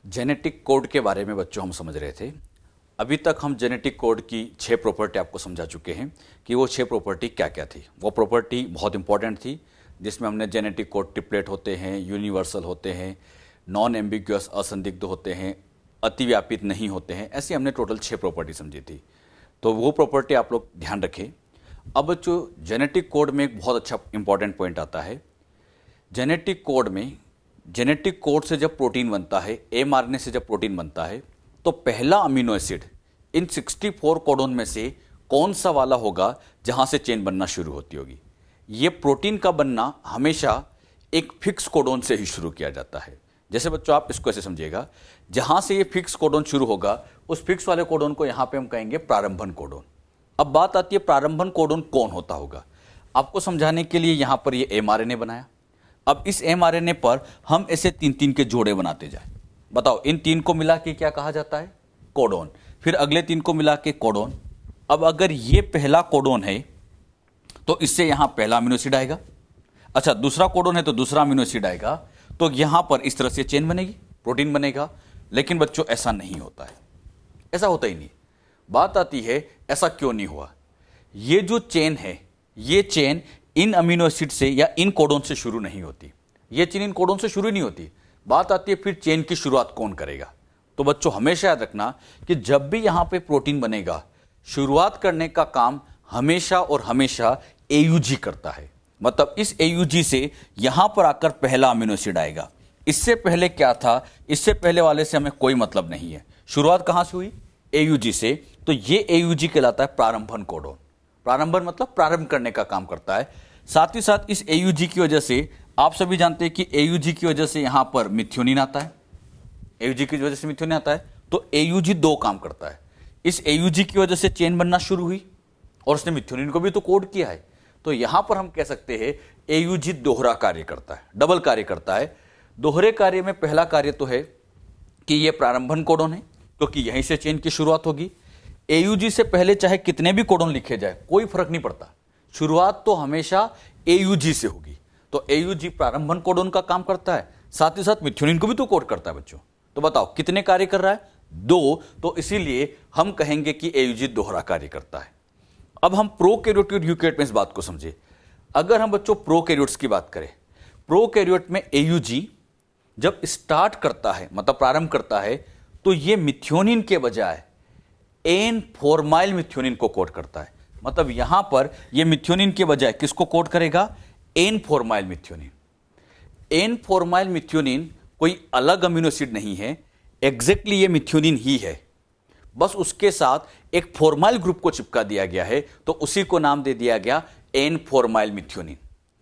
Genetic code के बारे में बच्चों हम समझ रहे थे। अभी तक हम जेनेटिक कोड की 6 प्रॉपर्टी आपको समझा चुके हैं कि वो 6 प्रॉपर्टी क्या क्या थी। वो प्रॉपर्टी बहुत इंपॉर्टेंट थी, जिसमें हमने जेनेटिक कोड ट्रिपलेट होते हैं, यूनिवर्सल होते हैं, नॉन एम्बिग्युअस असंदिग्ध होते हैं, अतिव्यापित नहीं होते हैं, ऐसी हमने टोटल 6 प्रॉपर्टी समझी थी। तो वो प्रॉपर्टी आप लोग ध्यान रखें। अब बच्चों जेनेटिक कोड में एक बहुत अच्छा इंपॉर्टेंट पॉइंट आता है। जेनेटिक कोड से जब प्रोटीन बनता है, mRNA से जब प्रोटीन बनता है, तो पहला अमीनो एसिड इन 64 कोडोन में से कौन सा वाला होगा जहां से चेन बनना शुरू होती होगी। ये प्रोटीन का बनना हमेशा एक फिक्स कोडोन से ही शुरू किया जाता है। जैसे बच्चों आप इसको ऐसे समझिएगा, जहां से ये फिक्स कोडोन शुरू होगा उस फिक्स वाले कोडोन को यहां पे हम कहेंगे प्रारंभन कोडोन। अब बात आती है प्रारंभन कोडोन कौन होता होगा। आपको समझाने के लिए यहां पर ये mRNA बनाया। अब इस mRNA पर हम ऐसे 3-3 के जोड़े बनाते जाए। बताओ इन 3 को मिला के क्या कहा जाता है? कोडोन। फिर अगले 3 को मिला के कोडोन। अब अगर ये पहला कोडोन है तो इससे यहां पहला अमीनो एसिड आएगा। अच्छा, दूसरा कोडोन है तो दूसरा अमीनो एसिड आएगा। तो यहां पर इस तरह से चेन बनेगी, प्रोटीन बनेगा। लेकिन बच्चों ऐसा नहीं होता है, ऐसा होता ही नहीं। बात आती है ऐसा क्यों नहीं हुआ। ये जो चेन है, ये चेन इन अमीनो एसिड से या इन कोडोन से शुरू नहीं होती। ये चेन इन कोडोन से शुरू नहीं होती। बात आती है फिर चेन की शुरुआत कौन करेगा। तो बच्चों हमेशा याद रखना कि जब भी यहां पे प्रोटीन बनेगा, शुरुआत करने का काम हमेशा और हमेशा AUG करता है। मतलब इस AUG से यहां पर आकर पहला अमीनो एसिड आएगा। इससे पहले क्या था, इससे पहले वाले से हमें कोई मतलब नहीं है। शुरुआत कहां से हुई? AUG से। तो ये AUG कहलाता है प्रारंभन कोडोन। प्रारंभन मतलब प्रारंभ करने का काम करता है। साथ ही साथ इस AUG की वजह से आप सभी जानते हैं कि AUG की वजह से यहां पर मिथ्योनिन आता है। AUG की वजह से मिथ्योनिन आता है। तो AUG 2 काम करता है। इस AUG की वजह से चेन बनना शुरू हुई और उसने मिथ्योनिन को भी तो कोड किया है। तो यहां पर हम कह सकते हैं AUG दोहरा कार्य करता है, डबल कार्य करता है। दोहरे कार्य में पहला कार्य तो है कि यह प्रारंभन कोडोन है, क्योंकि यहीं से चेन की शुरुआत होगी। AUG से पहले चाहे कितने भी कोडोन लिखे जाए कोई फर्क नहीं पड़ता, शुरुआत तो हमेशा AUG से होगी। तो AUG प्रारंभन कोडोन का काम करता है, साथ ही साथ मिथ्योनिन को भी तो कोड करता है बच्चों। तो बताओ कितने कार्य कर रहा है? 2। तो इसीलिए हम कहेंगे कि AUG दोहरा कार्य करता है। अब हम प्रोकैरियोट और यूकैरियोट में इस बात को समझे। अगर हम बच्चों प्रोकैरियोट्स की बात करें, प्रोकैरियोट में AUG जब स्टार्ट करता है, मतलब प्रारंभ करता है, तो यह मिथ्योनिन के बजाय एन फॉर्माइल मिथ्योनिन को कोड करता है। मतलब यहां पर यह मिथ्योनिन के बजाय किसको कोड करेगा? N formyl methionine. N formyl methionine कोई अलग अमीनो एसिड नहीं है, एग्जैक्टली ये मिथ्योनिन ही है। बस उसके साथ एक फॉर्माइल ग्रुप को चिपका दिया गया है, तो उसी को नाम दे दिया गया एन फॉर्माइल मिथ्योनिन।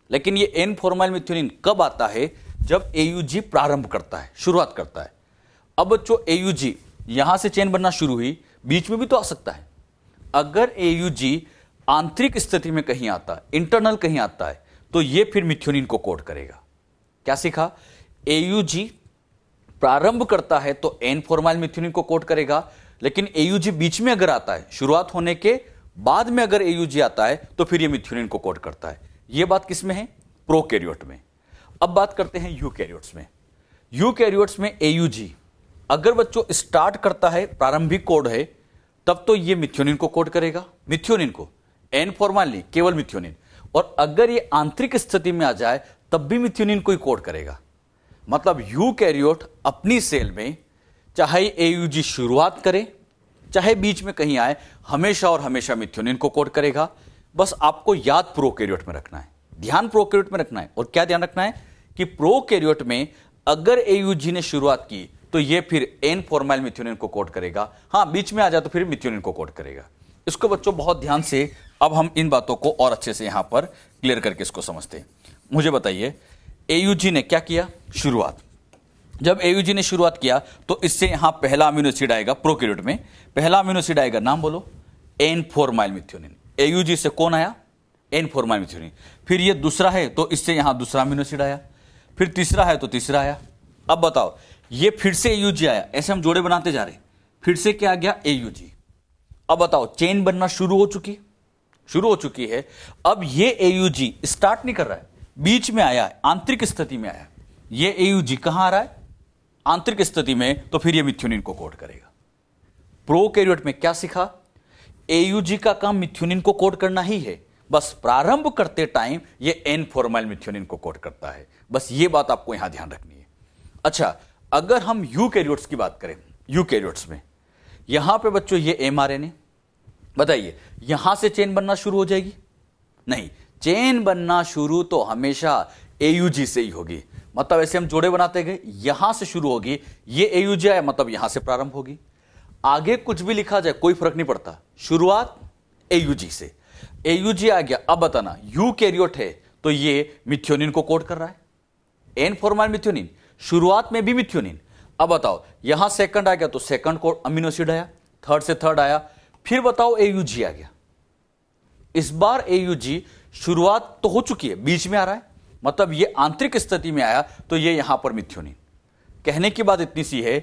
लेकिन ये एन फॉर्माइल मिथ्योनिन कब आता है? जब AUG प्रारंभ करता है, शुरुआत करता है। अब बच्चों AUG यहां से चेन बनना शुरू हुई, बीच में भी तो आ सकता है। अगर AUG आंतरिक स्थिति में कहीं आता है, इंटरनल कहीं आता है, तो यह फिर मिथ्योनिन को कोड करेगा। क्या सीखा? AUG प्रारंभ करता है तो एन फॉर्माइल मिथ्योनिन को कोड करेगा। लेकिन AUG बीच में अगर आता है, शुरुआत होने के बाद में अगर AUG आता है, तो फिर यह मिथ्योनिन को कोड करता है। यह बात किसमें है? प्रोकैरियोट में। अब बात करते हैं यूकैरियोट्स में। यूकैरियोट्स में AUG अगर बच्चों स्टार्ट करता है, प्रारंभिक कोड है, तब तो ये मिथ्योनिन को कोड करेगा, मिथ्योनिन को, एन फॉर्माइल नहीं, केवल मिथ्योनिन। और अगर ये आंतरिक स्थिति में आ जाए तब भी मिथ्योनिन को ही कोड करेगा। मतलब यूकैरियोट अपनी सेल में चाहे AUG शुरुआत करे, चाहे बीच में कहीं आए, हमेशा और हमेशा मिथ्योनिन को कोड करेगा। बस आपको याद प्रोकैरियोट में रखना है, ध्यान प्रोकैरियोट में रखना है। और क्या ध्यान रखना है कि प्रोकैरियोट में अगर AUG ने शुरुआत की तो ये फिर एन फॉर्माइल मिथ्योनिन को कोड करेगा। हां, बीच में आ जाए तो फिर मिथ्योनिन को कोड करेगा। इसको बच्चों बहुत ध्यान से अब हम इन बातों को और अच्छे से यहां पर क्लियर करके इसको समझते हैं। मुझे बताइए AUG ने क्या किया? शुरुआत। जब AUG ने शुरुआत किया तो इससे यहां पहला अमीनो एसिड आएगा। प्रोकैरियोट में पहला अमीनो एसिड आएगा, नाम बोलो, एन फॉर्माइल मिथ्योनिन। AUG से कौन आया? N formyl methionine. फिर ये दूसरा है तो इससे यहां दूसरा अमीनो एसिड आया। फिर तीसरा है तो तीसरा आया। अब बताओ, ये फिर से AUG आया। ऐसे हम जोड़े बनाते जा रहे हैं। फिर से क्या आ गया? AUG। अब बताओ, चेन बनना शुरू हो चुकी है। अब ये AUG स्टार्ट नहीं कर रहा है, बीच में आया है, आंतरिक स्थिति में आया है। ये AUG कहां आ रहा है? आंतरिक स्थिति में तो फिर ये मिथ्योनिन को कोड करेगा। प्रोकैरियोट में क्या सीखा? एयूजी का काम मिथ्योनिन को कोड करना ही है, बस प्रारंभ करते टाइम ये एन फॉर्माइल मिथ्योनिन को कोड करता है। बस ये बात आपको यहां ध्यान रखनी है। अच्छा, अगर हम यूकैरियोट्स की बात करें, यूकैरियोट्स में यहां पे बच्चों ये एमआरएनए, बताइए यहां से चेन बनना शुरू हो जाएगी? नहीं, चेन बनना शुरू तो हमेशा एयूजी से ही होगी। मतलब ऐसे हम जोड़े बनाते गए, यहां से शुरू होगी, ये एयूजी आया मतलब यहां से प्रारंभ होगी। आगे कुछ भी लिखा जाए कोई फर्क नहीं पड़ता, शुरुआत एयूजी से। एयूजी आ गया, अब बताना यूकैरियोट है तो ये मिथ्योनिन को कोड कर रहा है, एन फॉर्माइल मिथ्योनिन, शुरुआत में भी मिथ्योनिन। अब बताओ यहां सेकंड आ गया तो सेकंड कोड अमीनो एसिड आया, थर्ड से थर्ड आया, फिर बताओ एयूजी आ गया। इस बार एयूजी शुरुआत तो हो चुकी है, बीच में आ रहा है, मतलब ये आंतरिक स्थिति में आया तो ये यहां पर मिथ्योनिन। कहने की बात इतनी सी है,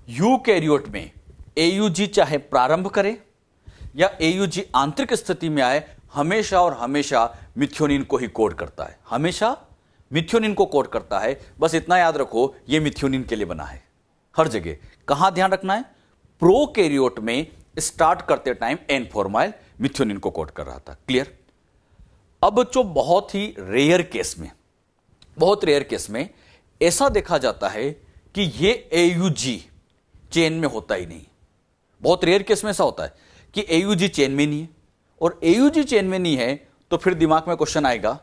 यूकैरियोट में एयूजी चाहे प्रारंभ करे या एयूजी आंतरिक स्थिति में आए, हमेशा और हमेशा मिथ्योनिन को ही कोड करता है, हमेशा मिथ्योनिन को कोड करता है। बस इतना याद रखो, यह मिथ्योनिन के लिए बना है हर जगह। कहां ध्यान रखना है? प्रोकैरियोट में स्टार्ट करते टाइम एन फॉर्माइल मिथ्योनिन को कोड कर रहा था। क्लियर? अब बच्चों बहुत ही रेयर केस में, बहुत रेयर केस में ऐसा देखा जाता है कि ये एयूजी चेन में होता ही नहीं। बहुत रेयर केस में ऐसा होता है कि एयूजी चेन में नहीं है, और एयूजी चेन में नहीं है तो फिर दिमाग में क्वेश्चन आएगा,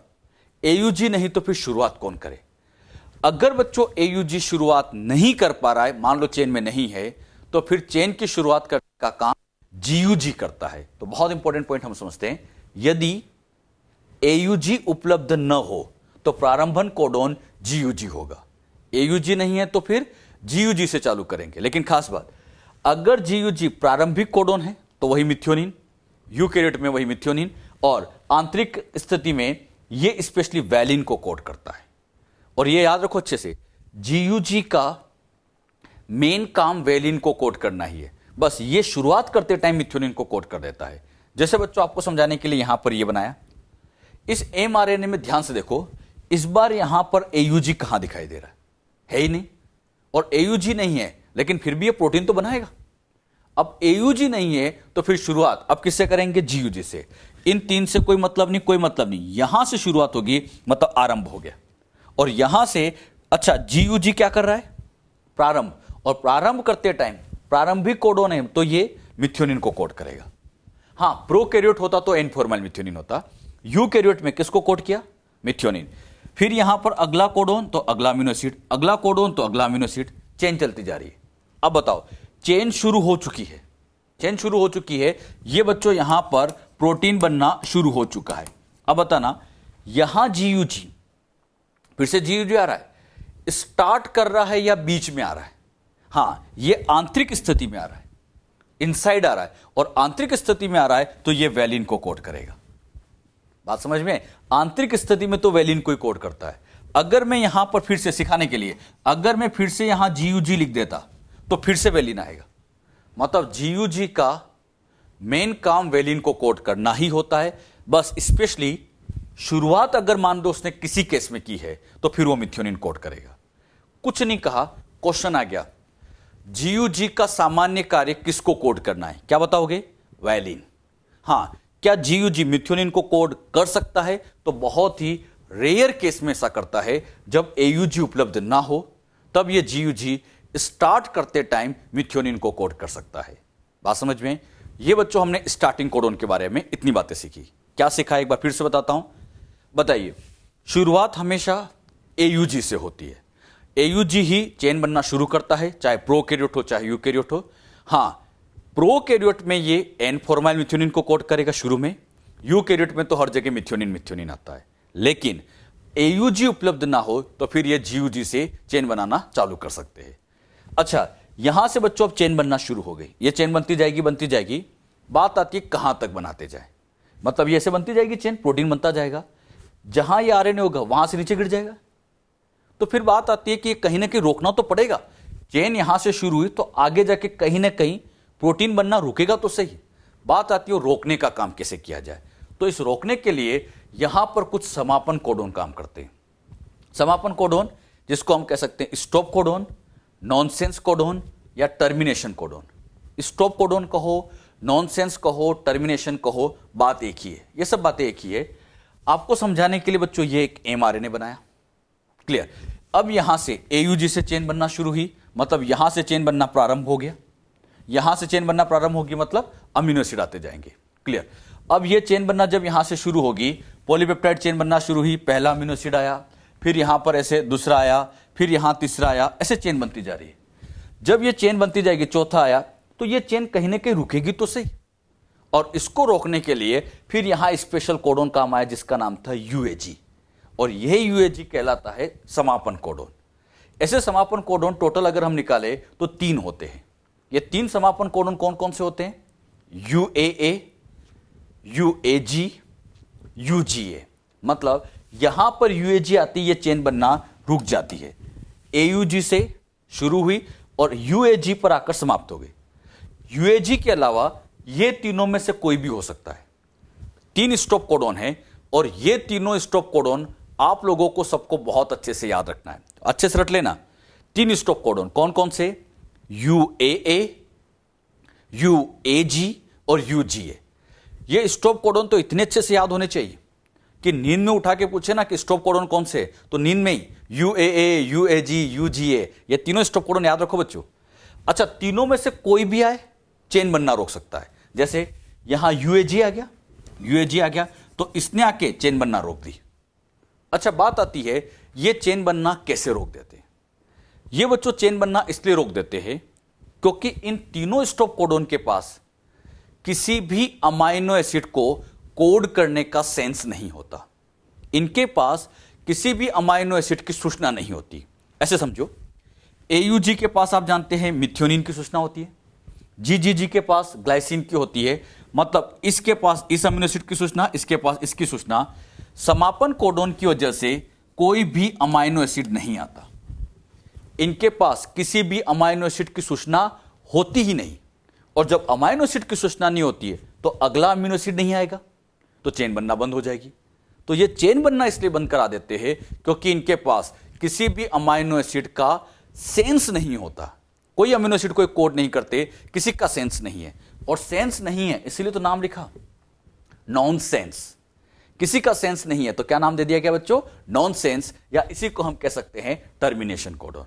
एयूजी नहीं तो फिर शुरुआत कौन करे? अगर बच्चों एयूजी शुरुआत नहीं कर पा रहा है, मान लो चेन में नहीं है, तो फिर चेन की शुरुआत करने का काम जीयूजी करता है। तो बहुत इंपॉर्टेंट पॉइंट हम समझते हैं, यदि एयूजी उपलब्ध न हो तो प्रारंभन कोडोन जीयूजी होगा, एयूजी नहीं है तो फिर जीयूजी से चालू करेंगे। लेकिन खास बात, अगर जीयूजी प्रारंभिक कोडोन है तो वही मिथ्योनिन, यूकैरियोट में वही मिथ्योनिन, और आंतरिक स्थिति में ये स्पेशली वैलिन को कोड करता है। और ये याद रखो अच्छे से, जीयूजी का मेन काम वैलिन को कोड करना ही है, बस ये शुरुआत करते टाइम मिथ्योनिन को कोड कर देता है। जैसे बच्चों आपको समझाने के लिए यहां पर ये बनाया, इस एमआरएनए में ध्यान से देखो, इस बार यहां पर एयूजी कहां दिखाई दे रहा है ही नहीं, और एयूजी नहीं है लेकिन फिर भी ये प्रोटीन तो बनाएगा। अब एयूजी नहीं है तो फिर शुरुआत अब किससे करेंगे? जीयूजी से। इन तीन से कोई मतलब नहीं, कोई मतलब नहीं, यहां से शुरुआत होगी मतलब आरंभ हो गया। और यहां से अच्छा जीयूजी क्या कर रहा है? प्रारंभ, और प्रारंभ करते टाइम प्रारंभिक कोडोन है तो ये मिथ्योनिन को कोड करेगा। हां, प्रोकैरियोट होता तो एन फॉर्माइल मिथ्योनिन होता, यूकैरियोट में किसको कोड किया? मिथ्योनिन। फिर यहां पर अगला कोडोन तो अगला अमीनो एसिड, अगला कोडोन तो अगला अमीनो एसिड, चेन चलती जा रही है। अब बताओ, चेन शुरू हो चुकी है, चेन शुरू हो चुकी है, ये बच्चों यहां पर प्रोटीन बनना शुरू हो चुका है। अब बताना, यहां जीयूजी, फिर से जीयूजी आ रहा है, स्टार्ट कर रहा है या बीच में आ रहा है? हां, ये आंतरिक स्थिति में आ रहा है, इनसाइड आ रहा है, और आंतरिक स्थिति में आ रहा है तो ये वैलिन को कोड करेगा। बात समझ में? आंतरिक स्थिति में तो वैलिन को ही कोड करता है। अगर मैं यहां पर फिर से सिखाने के लिए, अगर मैं फिर से यहां जीयूजी लिख देता तो फिर से वैलिन आएगा। मतलब जीयूजी का मेन काम वैलिन को कोड करना ही होता है, बस स्पेशली शुरुआत अगर मान दो उसने किसी केस में की है तो फिर वो मिथ्योनिन कोड करेगा। कुछ नहीं कहा, क्वेश्चन आ गया, जीयूजी का सामान्य कार्य किसको कोड करना है? क्या बताओगे? वैलिन। हां, क्या जीयूजी मिथ्योनिन को कोड कर सकता है? तो बहुत ही रेयर केस में ऐसा करता है, जब एयूजी उपलब्ध ना हो तब ये जीयूजी स्टार्ट करते टाइम मिथ्योनिन को कोड कर सकता है। बात समझ में? ये बच्चों हमने स्टार्टिंग कोडोन के बारे में इतनी बातें सीखी। क्या सीखा एक बार फिर से बताता हूं। बताइए, शुरुआत हमेशा एयूजी से होती है, एयूजी ही चेन बनना शुरू करता है, चाहे प्रोकैरियोट हो चाहे यूकैरियोट हो। हां, प्रोकैरियोट में ये एन फॉर्माइल मिथ्योनिन को कोड करेगा शुरू में, यूकैरियोट में तो हर जगह मिथ्योनिन मिथ्योनिन आता है। लेकिन एयूजी उपलब्ध ना हो तो फिर ये जीयूजी से चेन बनाना चालू कर सकते हैं। अच्छा, यहां से बच्चों अब चेन बनना शुरू हो गई, ये चेन बनती जाएगी। बात आती है कहां तक बनाते जाए, मतलब ये ऐसे बनती जाएगी चेन, प्रोटीन बनता जाएगा, जहां ये आरएनए होगा वहां से नीचे गिर जाएगा। तो फिर बात आती है कि कहीं ना कहीं रोकना तो पड़ेगा। चेन यहां से शुरू हुई तो आगे जाके कहीं ना कहीं प्रोटीन बनना रुकेगा तो सही। बात आती है रोकने का काम कैसे किया जाए। तो इस रोकने के लिए यहां पर कुछ समापन कोडोन काम करते हैं। समापन कोडोन, जिसको हम कह सकते हैं स्टॉप कोडोन, नॉनसेंस कोडोन या टर्मिनेशन कोडोन। स्टॉप कोडोन कहो, नॉनसेंस कहो, टर्मिनेशन कहो, बात एक ही है, ये सब बातें एक ही है। आपको समझाने के लिए बच्चों ये एक mRNA बनाया, क्लियर। अब यहां से AUG से चेन बनना शुरू हुई, मतलब यहां से चेन बनना प्रारंभ हो गया, यहां से चेन बनना प्रारंभ होगी, मतलब अमीनो एसिड आते जाएंगे, क्लियर। अब ये चेन बनना जब यहां से शुरू होगी, पॉलीपेप्टाइड चेन बनना शुरू हुई, पहला अमीनो एसिड आया, फिर यहां पर ऐसे दूसरा आया, फिर यहां तीसरा आया, ऐसे चेन बनती जा रही है। जब ये चेन बनती जाएगी, चौथा आया, तो ये चेन कहीं ना कहीं रुकेगी तो सही, और इसको रोकने के लिए फिर यहां स्पेशल कोडोन काम आया जिसका नाम था UAG, और यही UAG कहलाता है समापन कोडोन। ऐसे समापन कोडोन टोटल अगर हम निकाले तो 3 होते हैं। ये 3 समापन कोडोन कौन कौन से होते हैं? UAA, UAG, UGA। मतलब यहां पर UAG आती है, ये चेन बनना रुक जाती है, AUG से शुरू हुई और UAG पर आकर समाप्त हो गई। UAG के अलावा ये तीनों में से कोई भी हो सकता है। 3 स्टॉप कोडोन है, और ये तीनों स्टॉप कोडोन आप लोगों को सबको बहुत अच्छे से याद रखना है, अच्छे से रट लेना। 3 स्टॉप कोडोन कौन कौन से? UAA, UAG और UGA। ये स्टॉप कोडोन तो इतने अच्छे से याद होने चाहिए कि नींद में उठा के पूछे ना कि स्टॉप कोडोन कौन से, तो नींद में ही UAA, UAG, UGA, ये तीनों स्टॉप कोडोन याद रखो बच्चों। अच्छा, तीनों में से कोई भी आए चेन बनना रोक सकता है। जैसे यहां UAG आ गया, UAG आ गया, तो इसने आके चेन बनना रोक दी। अच्छा, बात आती है ये चेन बनना कैसे रोक देते हैं? ये बच्चों चेन बनना इसलिए रोक देते हैं क्योंकि इन तीनों स्टॉप कोडोन के पास किसी भी अमाइनो एसिड को कोड करने का सेंस नहीं होता। इनके पास किसी भी अमाइनो एसिड की सूचना नहीं होती। ऐसे समझो, AUG के पास आप जानते हैं मिथ्योनिन की सूचना होती है, GGG के पास ग्लाइसिन की होती है, मतलब इसके पास इस अमीनो एसिड की सूचना, इसके पास इसकी सूचना। समापन कोडोन की वजह से कोई भी अमाइनो एसिड नहीं आता, इनके पास किसी भी अमाइनो एसिड की सूचना होती ही नहीं, और जब अमाइनो एसिड की सूचना नहीं होती है तो अगला अमीनो एसिड नहीं आएगा, तो चेन बनना बंद हो जाएगी। तो ये चेन बनना इसलिए बंद करा देते हैं क्योंकि इनके पास किसी भी अमाइनो एसिड का सेंस नहीं होता। कोई अमीनो एसिड को कोड नहीं करते, किसी का सेंस नहीं है, और सेंस नहीं है इसलिए तो नाम लिखा नॉन सेंस। किसी का सेंस नहीं है तो क्या नाम दे दिया गया बच्चों? नॉन सेंस, या इसी को हम कह सकते हैं टर्मिनेशन कोडोन।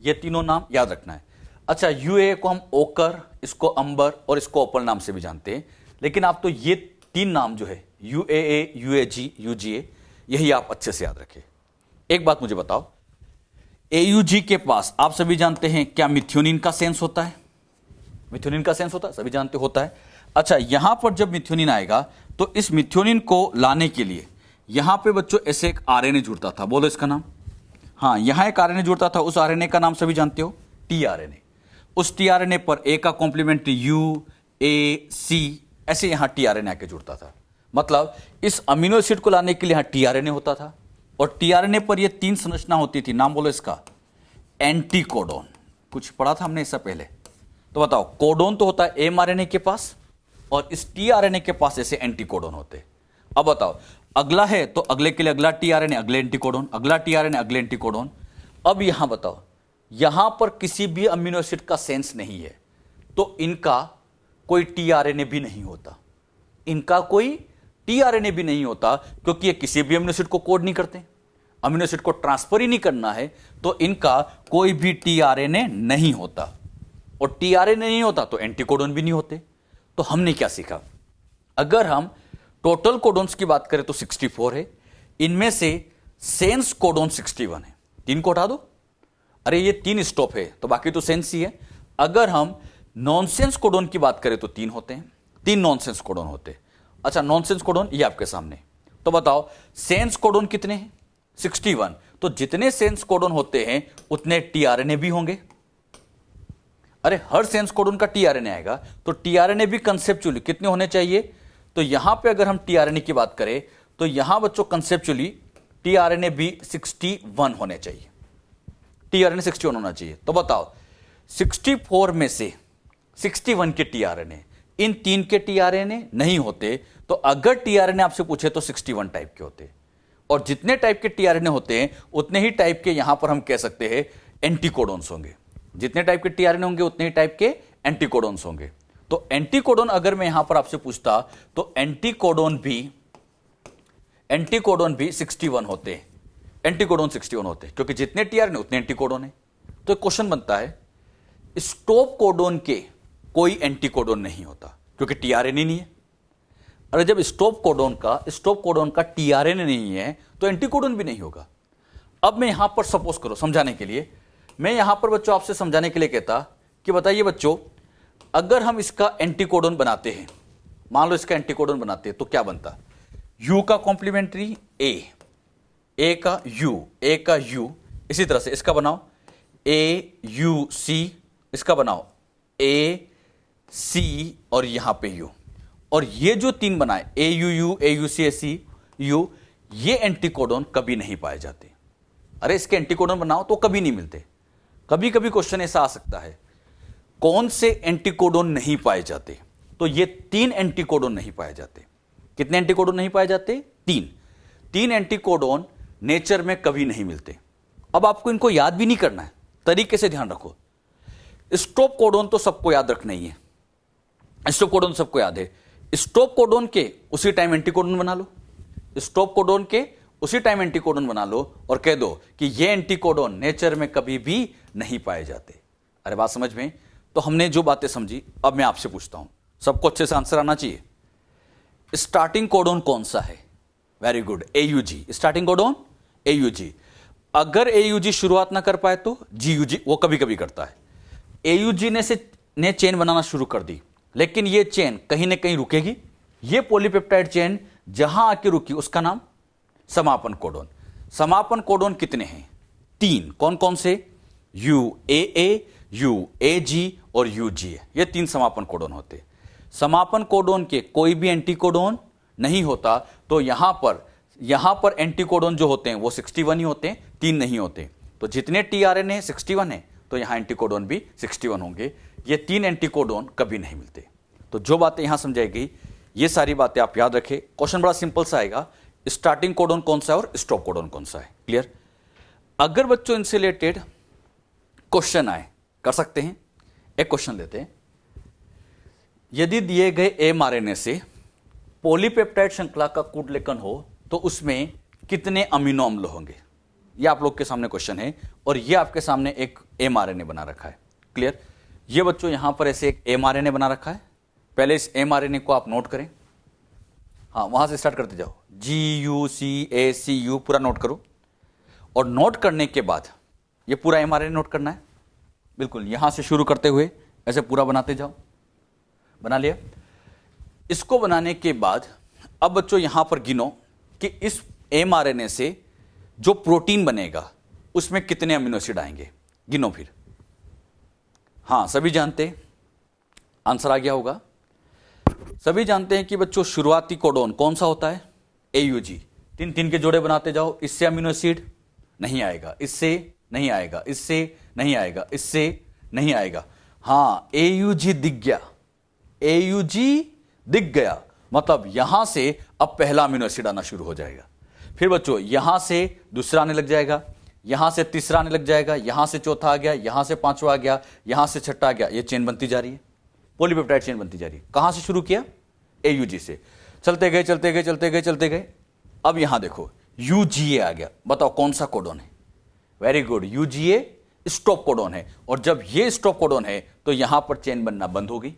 ये तीनों नाम याद रखना है। अच्छा, UAA को हम ओकर, इसको अंबर और इसको ओपल नाम से भी जानते हैं, लेकिन आप तो ये 3 नाम जो है UAA, UAG, UGA, यही आप अच्छे से याद रखें। एक बात मुझे बताओ, AUG के पास आप सभी जानते हैं क्या मिथ्योनिन का सेंस होता है? मिथ्योनिन का सेंस होता है, सभी जानते होता है। अच्छा, यहां पर जब मिथ्योनिन आएगा तो इस मिथ्योनिन को लाने के लिए यहां पे बच्चों ऐसे एक RNA जुड़ता था, बोलो इसका नाम। हाँ, यहां एक RNA जुड़ता था, उस RNA का नाम सभी जानते हो, tRNA। उस tRNA पर A का कॉम्प्लीमेंट U, A, C, ऐसे यहां tRNA आके जुड़ता था। मतलब इस अमीनो एसिड को लाने के लिए यहां tRNA होता था, और tRNA पर ये 3 संरचना होती थी, नाम बोलो इसका, एंटी कोडोन। कुछ पढ़ा था हमने इससे पहले, तो बताओ, कोडोन तो होता है mRNA के पास, और इस tRNA के पास ऐसे एंटी कोडोन होते। अब बताओ, अगला है तो अगले के लिए अगला tRNA, अगले एंटी कोडोन, अगला tRNA, अगले एंटी कोडोन। अब यहां बताओ, यहां पर किसी भी अमीनो एसिड का सेंस नहीं है, तो इनका कोई tRNA भी नहीं होता, इनका कोई tRNA भी नहीं होता, क्योंकि ये किसी भी अमीनो एसिड को कोड नहीं करते, अमीनो एसिड को ट्रांसफर ही नहीं करना है, तो इनका कोई भी tRNA नहीं होता, और tRNA नहीं होता तो एंटी कोडोन भी नहीं होते। तो हमने क्या सीखा? अगर हम टोटल कोडोन्स की बात करें तो 64 है, इनमें से सेंस कोडोन 61 है। 3 को हटा दो, अरे ये 3 स्टॉप है तो बाकी तो सेंस ही है। अगर हम नॉनसेंस कोडोन की बात करें तो 3 होते हैं, 3 नॉनसेंस कोडोन होते हैं। अच्छा, नॉनसेंस कोडोन ये आपके सामने, तो बताओ सेंस कोडोन कितने हैं? 61। तो जितने सेंस कोडोन होते हैं उतने tRNA भी होंगे। अरे हर सेंस कोडोन का tRNA आएगा, तो tRNA भी कंसेप्चुअली कितने होने चाहिए? तो यहां पे अगर हम tRNA की बात करें तो यहां बच्चों कंसेप्चुअली tRNA भी 61 होने चाहिए, tRNA 61 होना चाहिए। तो बताओ 64 में से 61 के tRNA, इन 3 के tRNA नहीं होते, तो अगर tRNA आपसे पूछे तो 61 टाइप के होते, और जितने टाइप के tRNA होते हैं उतने ही टाइप के यहां पर हम कह सकते हैं एंटीकोडोन्स होंगे। जितने टाइप के टीआरएनए होंगे उतने ही टाइप के एंटीकोडॉन्स होंगे। तो एंटीकोडॉन अगर मैं यहां पर आपसे पूछता तो एंटीकोडॉन भी 61 होते हैं, एंटीकोडॉन 61 होते हैं, क्योंकि जितने टीआरएनए उतने एंटीकोडॉन है। तो क्वेश्चन बनता है स्टॉप कोडॉन के कोई एंटीकोडॉन नहीं होता क्योंकि टीआरएनए नहीं है। अरे जब स्टॉप कोडॉन का टीआरएनए नहीं है तो एंटीकोडॉन भी नहीं होगा। अब मैं यहां पर सपोज करो समझाने के लिए, मैं यहां पर बच्चों आपसे समझाने के लिए कहता कि बताइए बच्चों, अगर हम इसका एंटीकोडॉन बनाते हैं, मान लो इसका एंटीकोडॉन बनाते हैं तो क्या बनता? यू का कॉम्प्लीमेंट्री ए का यू, इसी तरह से इसका बनाओ ए यू सी, इसका बनाओ ए सी और यहां पे यू, और ये जो तीन बनाए A U C A C U, ये एंटीकोडॉन कभी नहीं पाए जाते। अरे इसके एंटीकोडॉन बनाओ तो कभी नहीं मिलते। कभी कभी क्वेश्चन ऐसा आ सकता है कौन से एंटीकोडॉन नहीं पाए जाते, तो ये 3 एंटीकोडॉन नहीं पाए जाते। कितने एंटीकोडॉन नहीं पाए जाते? 3 एंटीकोडॉन नेचर में कभी नहीं मिलते। अब आपको इनको याद भी नहीं करना है, तरीके से ध्यान रखो। स्टॉप कोडॉन तो सबको याद रखना ही है, स्टॉप कोडॉन सबको याद है। स्टॉप कोडॉन के उसी टाइम एंटीकोडॉन बना लो, स्टॉप कोडॉन के उसी टाइम एंटीकोडॉन बना लो और कह दो कि ये एंटीकोडॉन नेचर में कभी भी नहीं पाए जाते। अरे बात समझ में? तो हमने जो बातें समझी, अब मैं आपसे पूछता हूं, सबको अच्छे से आंसर आना चाहिए। स्टार्टिंग कोडॉन कौन सा है? Very good, AUG. Starting codon AUG. अगर एयूजी शुरुआत ना कर पाए तो जीयूजी, वो कभी कभी करता है। एयूजी ने चेन बनाना शुरू कर दी, लेकिन ये चेन कहीं ना कहीं रुकेगी। ये पॉलीपेप्टाइड चेन जहां आके रुकी उसका नाम समापन कोडॉन। समापन कोडॉन कितने हैं? 3। कौन कौन से? UAA, UAG और UG। ये 3 समापन कोडॉन होते। समापन कोडॉन के कोई भी एंटीकोडॉन नहीं होता, तो यहां पर एंटीकोडॉन जो होते हैं वो 61 ही होते हैं, 3 नहीं होते। तो जितने टीआरएनए 61 है तो यहां एंटीकोडॉन भी 61 होंगे। ये 3 एंटीकोडॉन कभी नहीं मिलते। तो जो बातें यहां समझाई गई, ये सारी बातें आप याद रखें। क्वेश्चन बड़ा सिंपल सा आएगा, स्टार्टिंग कोडॉन कौन सा है और स्टॉप कोडॉन कौन सा है। क्लियर? अगर बच्चों इनसे रिलेटेड क्वेश्चन आए, कर सकते हैं। एक क्वेश्चन लेते हैं, यदि दिए गए एमआरएनए से पॉलीपेप्टाइड श्रृंखला का कूटलेखन हो तो उसमें कितने अमीनो अम्ल होंगे? यह आप लोग के सामने क्वेश्चन है और यह आपके सामने एक एमआरएनए बना रखा है। क्लियर? ये बच्चों यहां पर ऐसे एक एमआरएनए बना रखा है। पहले इस एमआरएनए को आप नोट करें। हाँ, वहां से स्टार्ट करते जाओ, GUCACU पूरा नोट करो। और नोट करने के बाद ये पूरा एमआरएनए नोट करना है। बिल्कुल यहां से शुरू करते हुए ऐसे पूरा बनाते जाओ। बना लिया? इसको बनाने के बाद अब बच्चों यहां पर गिनो कि इस एमआरएनए से जो प्रोटीन बनेगा उसमें कितने अमीनो एसिड आएंगे। गिनो फिर। हाँ, सभी जानते हैं, आंसर आ गया होगा। सभी जानते हैं कि बच्चों शुरुआती कोडॉन कौन सा होता है? AUG। 3 के जोड़े बनाते जाओ। इससे अमीनो एसिड नहीं आएगा, इससे नहीं आएगा, इससे नहीं आएगा, इससे नहीं आएगा। हाँ, AUG दिख गया, AUG दिख गया, मतलब यहां से अब पहला अमीनो एसिड आना शुरू हो जाएगा। फिर बच्चों यहां से दूसरा आने लग जाएगा, यहां से तीसरा आने लग जाएगा, यहां से चौथा आ गया, यहां से पांचवा आ गया, यहां से छठा आ गया। ये चेन बनती जा रही है, पॉलीपेप्टाइड चेन बनती जा रही है। कहां से शुरू किया? AUG से। चलते गए चलते गए चलते गए चलते गए, अब यहां देखो UGA आ गया। बताओ कौन सा कोडॉन है? Very good, UGA stop codon है। और जब ये स्टॉप कोडॉन है तो यहां पर चेन बनना बंद हो गई।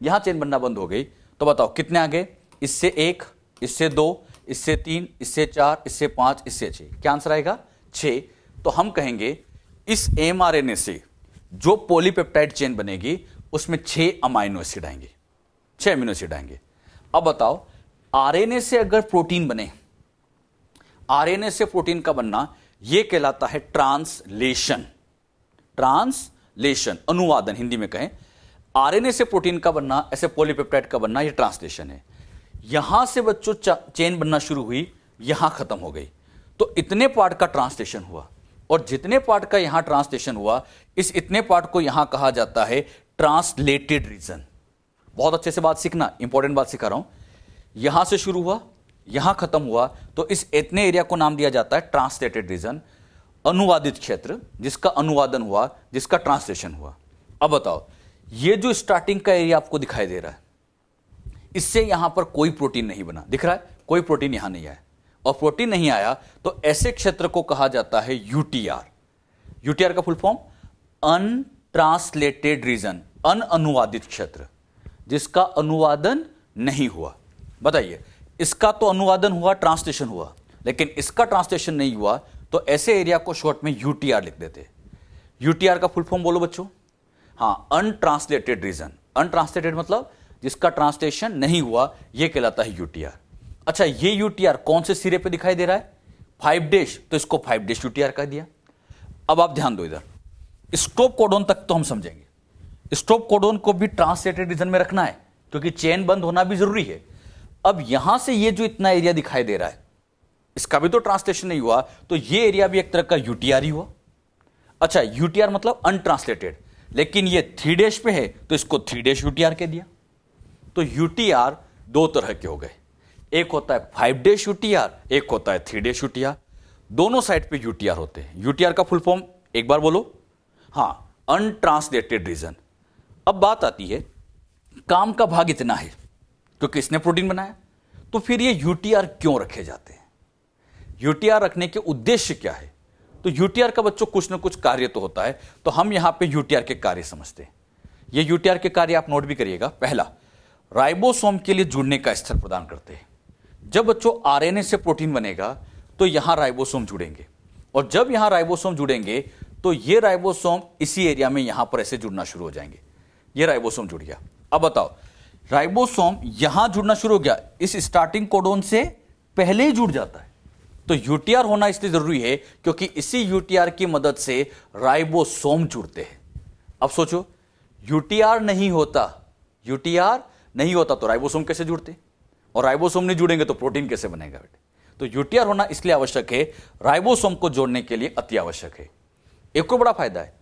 यहां चेन बनना बंद हो गई तो बताओ कितने आ गए? इससे 1, इससे 2, इससे 3, इससे 4, इससे 5, इससे 6। क्या आंसर आएगा? 6। तो हम कहेंगे इस एमआरएनए से जो पॉलीपेप्टाइड चेन बनेगी उसमें 6 अमाइनो एसिड आएंगे, 6 अमीनो एसिड आएंगे। अब बताओ आरएनए से अगर प्रोटीन बने, आरएनए से प्रोटीन का बनना यह कहलाता है ट्रांसलेशन। ट्रांसलेशन, अनुवादन हिंदी में कहें। आरएनए से प्रोटीन का बनना, ऐसे पॉलीपेप्टाइड का बनना, यह ट्रांसलेशन है। यहां से बच्चों चेन बनना शुरू हुई, यहां खत्म हो गई। तो इतने पार्ट का ट्रांसलेशन हुआ, और जितने पार्ट का यहां ट्रांसलेशन हुआ, इस इतने पार्ट को यहां कहा जाता है ट्रांसलेटेड रीजन। बहुत अच्छे से बात सीखना, इंपॉर्टेंट बात सिखा रहा हूं। यहां से शुरू हुआ, यहां खत्म हुआ, तो इस इतने एरिया को नाम दिया जाता है ट्रांसलेटेड रीजन। अनुवादित क्षेत्र, जिसका अनुवादन हुआ, जिसका ट्रांसलेशन हुआ। अब बताओ, ये जो स्टार्टिंग का एरिया आपको दिखाई दे रहा है, इससे यहां पर कोई प्रोटीन नहीं बना, दिख रहा है, कोई प्रोटीन यहां नहीं आया, और प्रोटीन नहीं आया तो ऐसे क्षेत्र को कहा जाता है यूटीआर। यूटीआर का फुल फॉर्म अनट्रांसलेटेड रीजन, अनुवादित क्षेत्र, जिसका अनुवादन नहीं हुआ। बताइए, इसका तो अनुवादन हुआ, ट्रांसलेशन हुआ, लेकिन इसका ट्रांसलेशन नहीं हुआ, तो ऐसे एरिया को शॉर्ट में यूटीआर लिख देते। यूटीआर का फुल फॉर्म बोलो बच्चों। हां, अनट्रांसलेटेड रीजन। अनट्रांसलेटेड मतलब जिसका ट्रांसलेशन नहीं हुआ, यह कहलाता है यूटीआर। अच्छा, ये यूटीआर कौन से सिरे पे दिखाई दे रहा है? 5' तो इसको 5' यूटीआर कह दिया। अब आप ध्यान दो, इधर स्टॉप कोडोन तक तो हम समझेंगे। स्टॉप कोडोन को भी ट्रांसलेटेड रीजन में रखना है, क्योंकि चेन बंद होना भी जरूरी है। अब यहां से ये जो इतना एरिया दिखाई दे रहा है, इसका भी तो ट्रांसलेशन नहीं हुआ, तो ये एरिया भी एक तरह का यूटीआर ही हुआ। अच्छा, यूटीआर मतलब अनट्रांसलेटेड, लेकिन ये 3' पे है तो इसको 3' यूटीआर कह दिया। तो यूटीआर दो तरह के हो गए, एक होता है 5' यूटीआर, एक होता है 3' यूटीआर। दोनों साइड पे यूटीआर होते हैं। यूटीआर का फुल फॉर्म एक बार बोलो। हां, अनट्रांसलेटेड रीजन। अब बात आती है, काम का भाग इतना है क्योंकि इसने प्रोटीन बनाया, तो फिर ये यूटीआर क्यों रखे जाते हैं? यूटीआर रखने के उद्देश्य क्या है? तो यूटीआर का बच्चों कुछ ना कुछ कार्य तो होता है, तो हम यहां पे यूटीआर के कार्य समझते हैं। ये यूटीआर के कार्य आप नोट भी करिएगा। पहला, राइबोसोम के लिए जुड़ने का स्तर प्रदान करते हैं। जब बच्चों आरएनए से प्रोटीन बनेगा तो यहां राइबोसोम जुड़ेंगे, और जब यहां राइबोसोम जुड़ेंगे तो ये राइबोसोम इसी एरिया में यहां पर ऐसे जुड़ना शुरू हो जाएंगे। ये राइबोसोम जुड़ गया। अब बताओ, राइबोसोम यहां जुड़ना शुरू हो गया, इस स्टार्टिंग कोडोन से पहले ही जुड़ जाता है। तो यूटीआर होना इसलिए जरूरी है क्योंकि इसी यूटीआर की मदद से राइबोसोम जुड़ते हैं। अब सोचो, यूटीआर नहीं होता तो राइबोसोम कैसे जुड़ते, और राइबोसोम नहीं जुड़ेंगे तो प्रोटीन कैसे बनेगा बेटे? तो यूटीआर होना इसलिए आवश्यक है, राइबोसोम को जोड़ने के लिए अति आवश्यक है। एक और बड़ा फायदा है,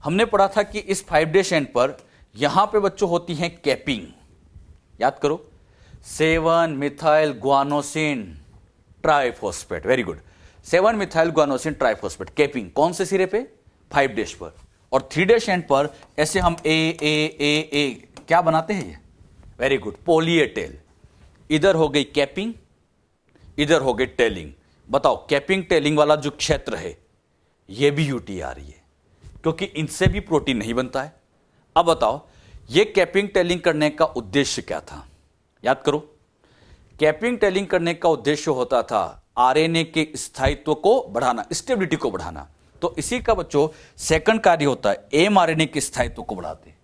हमने पढ़ा था कि इस 5' एंड पर यहां पे बच्चों होती है कैपिंग। याद करो, 7 methyl guanosine triphosphate. Very good, 7 methyl guanosine triphosphate. Capping कौन से सिरे पे? 5' पर। और 3' एंड पर ऐसे हम ए क्या बनाते हैं? ये very good, poly A tail. इधर हो गई कैपिंग, इधर हो गई टेलिंग। बताओ, कैपिंग टेलिंग वाला जो क्षेत्र है ये भी यूटीआर ही है, क्योंकि इनसे भी प्रोटीन नहीं बनता है। अब बताओ, ये कैपिंग टेलिंग करने का उद्देश्य क्या था? याद करो, कैपिंग टेलिंग करने का उद्देश्य होता था आरएनए के स्थायित्व को बढ़ाना, स्टेबिलिटी को बढ़ाना। तो इसी का बच्चों सेकंड कार्य होता है, एमआरएनए के स्थायित्व को बढ़ाते,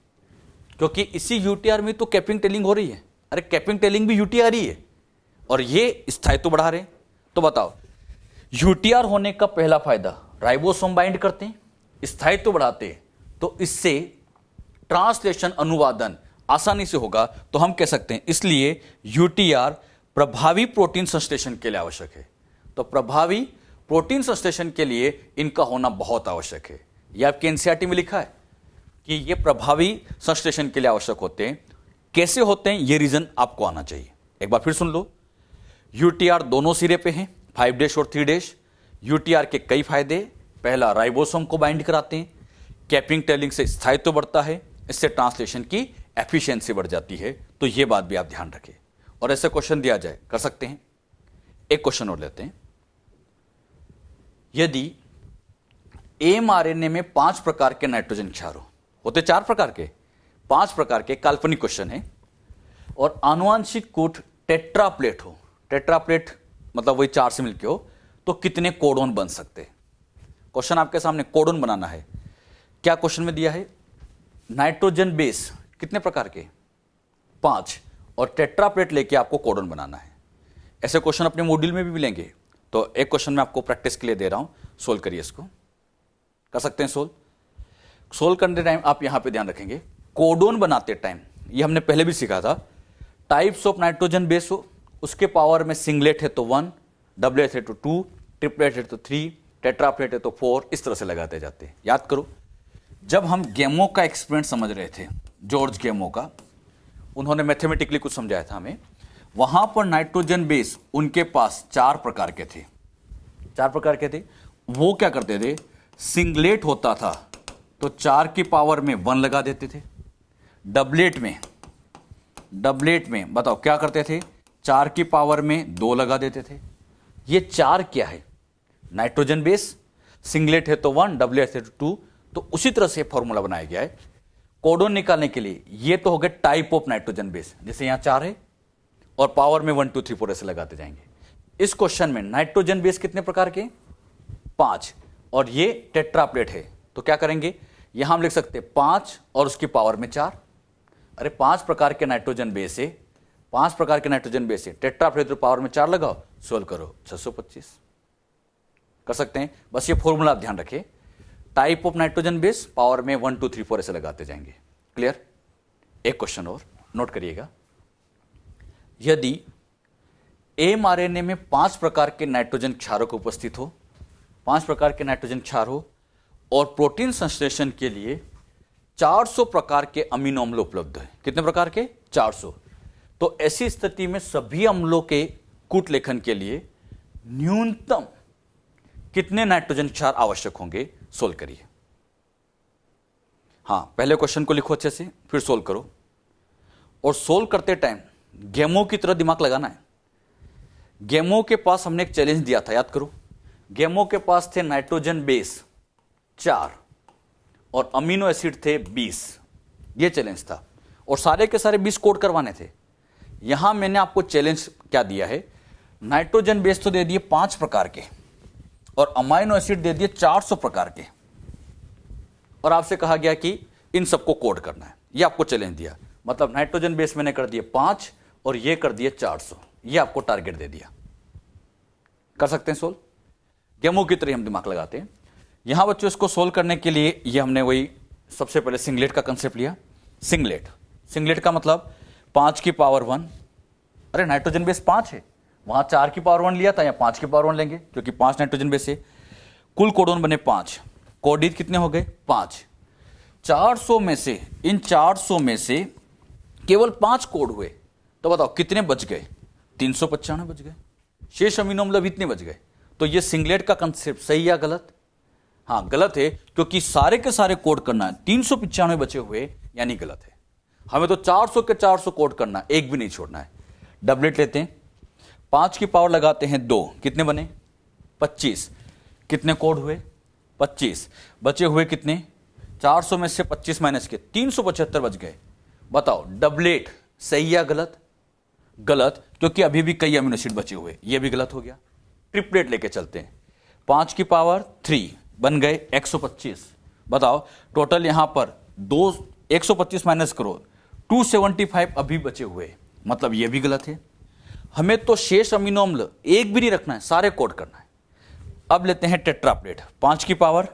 क्योंकि इसी यूटीआर में तो कैपिंग टेलिंग हो रही है। अरे कैपिंग टेलिंग भी यूटीआर ही है, और ये स्थायित्व बढ़ा रहे हैं। तो बताओ, यूटीआर होने का पहला फायदा, राइबोसोम बाइंड करते हैं, स्थायित्व बढ़ाते हैं, तो इससे ट्रांसलेशन, अनुवादन आसानी से होगा। तो हम कह सकते हैं इसलिए यूटीआर प्रभावी प्रोटीन संश्लेषण के लिए आवश्यक है। तो प्रभावी प्रोटीन संश्लेषण के लिए इनका होना बहुत आवश्यक है। यह आपके एनसीईआरटी में लिखा है कि ये प्रभावी संश्लेषण के लिए आवश्यक होते हैं। कैसे होते हैं, ये रीजन आपको आना चाहिए। एक बार फिर सुन लो, यूटीआर दोनों सिरे पे हैं, 5' और 3'। यूटीआर के कई फायदे, पहला राइबोसोम को बाइंड कराते हैं, कैपिंग टेलिंग से स्थायित्व बढ़ता है, इससे ट्रांसलेशन की एफिशिएंसी बढ़ जाती है। तो यह बात भी आप ध्यान रखें। और ऐसे क्वेश्चन दिया जाए, कर सकते हैं। एक क्वेश्चन और लेते हैं, यदि एमआरएनए में 5 प्रकार के नाइट्रोजन क्षार होते, 4 प्रकार के, 5 प्रकार के, काल्पनिक क्वेश्चन है, और आनुवांशिक कूट टेट्राप्लेट हो, टेट्राप्लेट मतलब वही 4 से मिलके हो, तो कितने कोडोन बन सकते हैं? क्वेश्चन आपके सामने, कोडोन बनाना है। क्या क्वेश्चन में दिया है? नाइट्रोजन बेस कितने प्रकार के? 5, और टेट्राप्लेट लेके आपको कोडोन बनाना है। ऐसे क्वेश्चन अपने मॉड्यूल में भी मिलेंगे। तो एक क्वेश्चन मैं आपको प्रैक्टिस के लिए दे रहा हूं, सोल्व करिए इसको। कर सकते हैं सोल्व करने टाइम आप यहां पे ध्यान रखेंगे, कोडोन बनाते टाइम, ये हमने पहले भी सीखा था, टाइप्स ऑफ नाइट्रोजन बेस हो, उसके पावर में सिंगलेट है तो 1, डबलेट है तो 2, ट्रिपलेट है तो 3, टेट्राप्लेट है तो 4, इस तरह से लगाते जाते हैं। याद करो, जब हम गेमो का एक्सपेरिमेंट समझ रहे थे, जॉर्ज गेमो का, उन्होंने मैथमेटिकली कुछ समझाया था हमें। वहां पर नाइट्रोजन बेस उनके पास 4 प्रकार के थे, 4 प्रकार के थे। वो क्या करते थे, सिंगलेट होता था तो 4 की पावर में 1 लगा देते थे। डबलेट में बताओ क्या करते थे, 4 की पावर में 2 लगा देते थे। ये 4 क्या है, नाइट्रोजन बेस। सिंगलेट है तो 1, डबलेट है तो 2। तो उसी तरह से फॉर्मूला बनाया गया है कोडोन निकालने के लिए। ये तो हो गए टाइप ऑफ नाइट्रोजन बेस, जैसे यहां 4 है और पावर में 1 2 3 4 ऐसे लगाते जाएंगे। इस क्वेश्चन में नाइट्रोजन बेस कितने प्रकार के, 5, और ये टेट्राप्लेट है तो क्या करेंगे, यहां हम लिख सकते हैं 5 और उसकी पावर में 4। अरे 5 प्रकार के नाइट्रोजन बेस है, 5 प्रकार के नाइट्रोजन बेस है, टेट्राप्लेट तो पावर में 4 लगाओ, सोल्व करो 625 कर सकते हैं। बस ये फॉर्मूला आप ध्यान रखें, type of nitrogen base, power में 1 2 3 4 ऐसे लगाते जाएंगे। क्लियर। एक क्वेश्चन और नोट करिएगा, यदि एमआरएनए में 5 प्रकार के नाइट्रोजन क्षारक उपस्थित हो, 5 प्रकार के नाइट्रोजन क्षार हो और प्रोटीन संश्लेषण के लिए 400 प्रकार के अमीनो अम्ल उपलब्ध है। कितने प्रकार के, 400। तो ऐसी स्थिति में सभी अम्लों के कूट लेखन के लिए न्यूनतम कितने नाइट्रोजन क्षार आवश्यक होंगे, सोल्व करिए। हां, पहले क्वेश्चन को लिखो अच्छे से, फिर सोल्व करो। और सोल्व करते टाइम गेमो की तरह दिमाग लगाना है। गेमो के पास हमने एक चैलेंज दिया था, याद करो। गेमो के पास थे नाइट्रोजन बेस 4 और अमीनो एसिड थे 20। ये चैलेंज था और सारे के सारे 20 कोड करवाने थे। यहां मैंने आपको चैलेंज क्या दिया है, नाइट्रोजन बेस तो दे दिए 5 प्रकार के और अमीनो एसिड दे दिए 400 प्रकार के, और आपसे कहा गया कि इन सबको कोड करना है। ये आपको चैलेंज दिया, मतलब नाइट्रोजन बेस मैंने कर दिए 5 और ये कर दिए 400। ये आपको टारगेट दे दिया। कर सकते हैं सोल्व, गेमो की तरह हम दिमाग लगाते हैं। यहां बच्चों इसको सोल्व करने के लिए ये हमने वही सबसे पहले सिंगलेट का कंसेप्ट लिया। सिंगलेट का मतलब 5 की पावर 1। अरे नाइट्रोजन बेस 5 है, वहां 4 की पावर 1 लिया था, या 5 की पावर 1 लेंगे क्योंकि 5 नाइट्रोजन बेस है। कुल कोडोन बने 5, कोडित कितने हो गए, 5। 400 में से, इन 400 में से केवल 5 कोड हुए, तो बताओ कितने बच गए, 395 बच गए। शेष अमीनो अम्ल इतने बच गए। तो ये सिंगलेट का कंसेप्ट सही या गलत? हाँ गलत है, क्योंकि सारे के सारे कोड करना है, 395 बचे हुए यानी गलत है। हमें तो 400 के 400 कोड करना है, एक भी नहीं छोड़ना है। डबलेट लेते हैं, 5 की पावर लगाते हैं 2, कितने बने, 25। कितने कोड हुए, 25। बचे हुए कितने, 400 में से 25 माइनस के 375 बच गए। बताओ डबलेट सही या गलत? गलत, क्योंकि अभी भी कई अमीनो एसिड बचे हुए, ये भी गलत हो गया। ट्रिपलेट लेके चलते हैं, 5 की पावर 3 बन गए 125। बताओ टोटल यहां पर 125 माइनस करो, 275 अभी बचे हुए, मतलब ये भी गलत है। हमें तो शेष अमीनो अम्ल एक भी नहीं रखना है, सारे कोड करना है। अब लेते हैं टेट्राप्लेट, 5 की पावर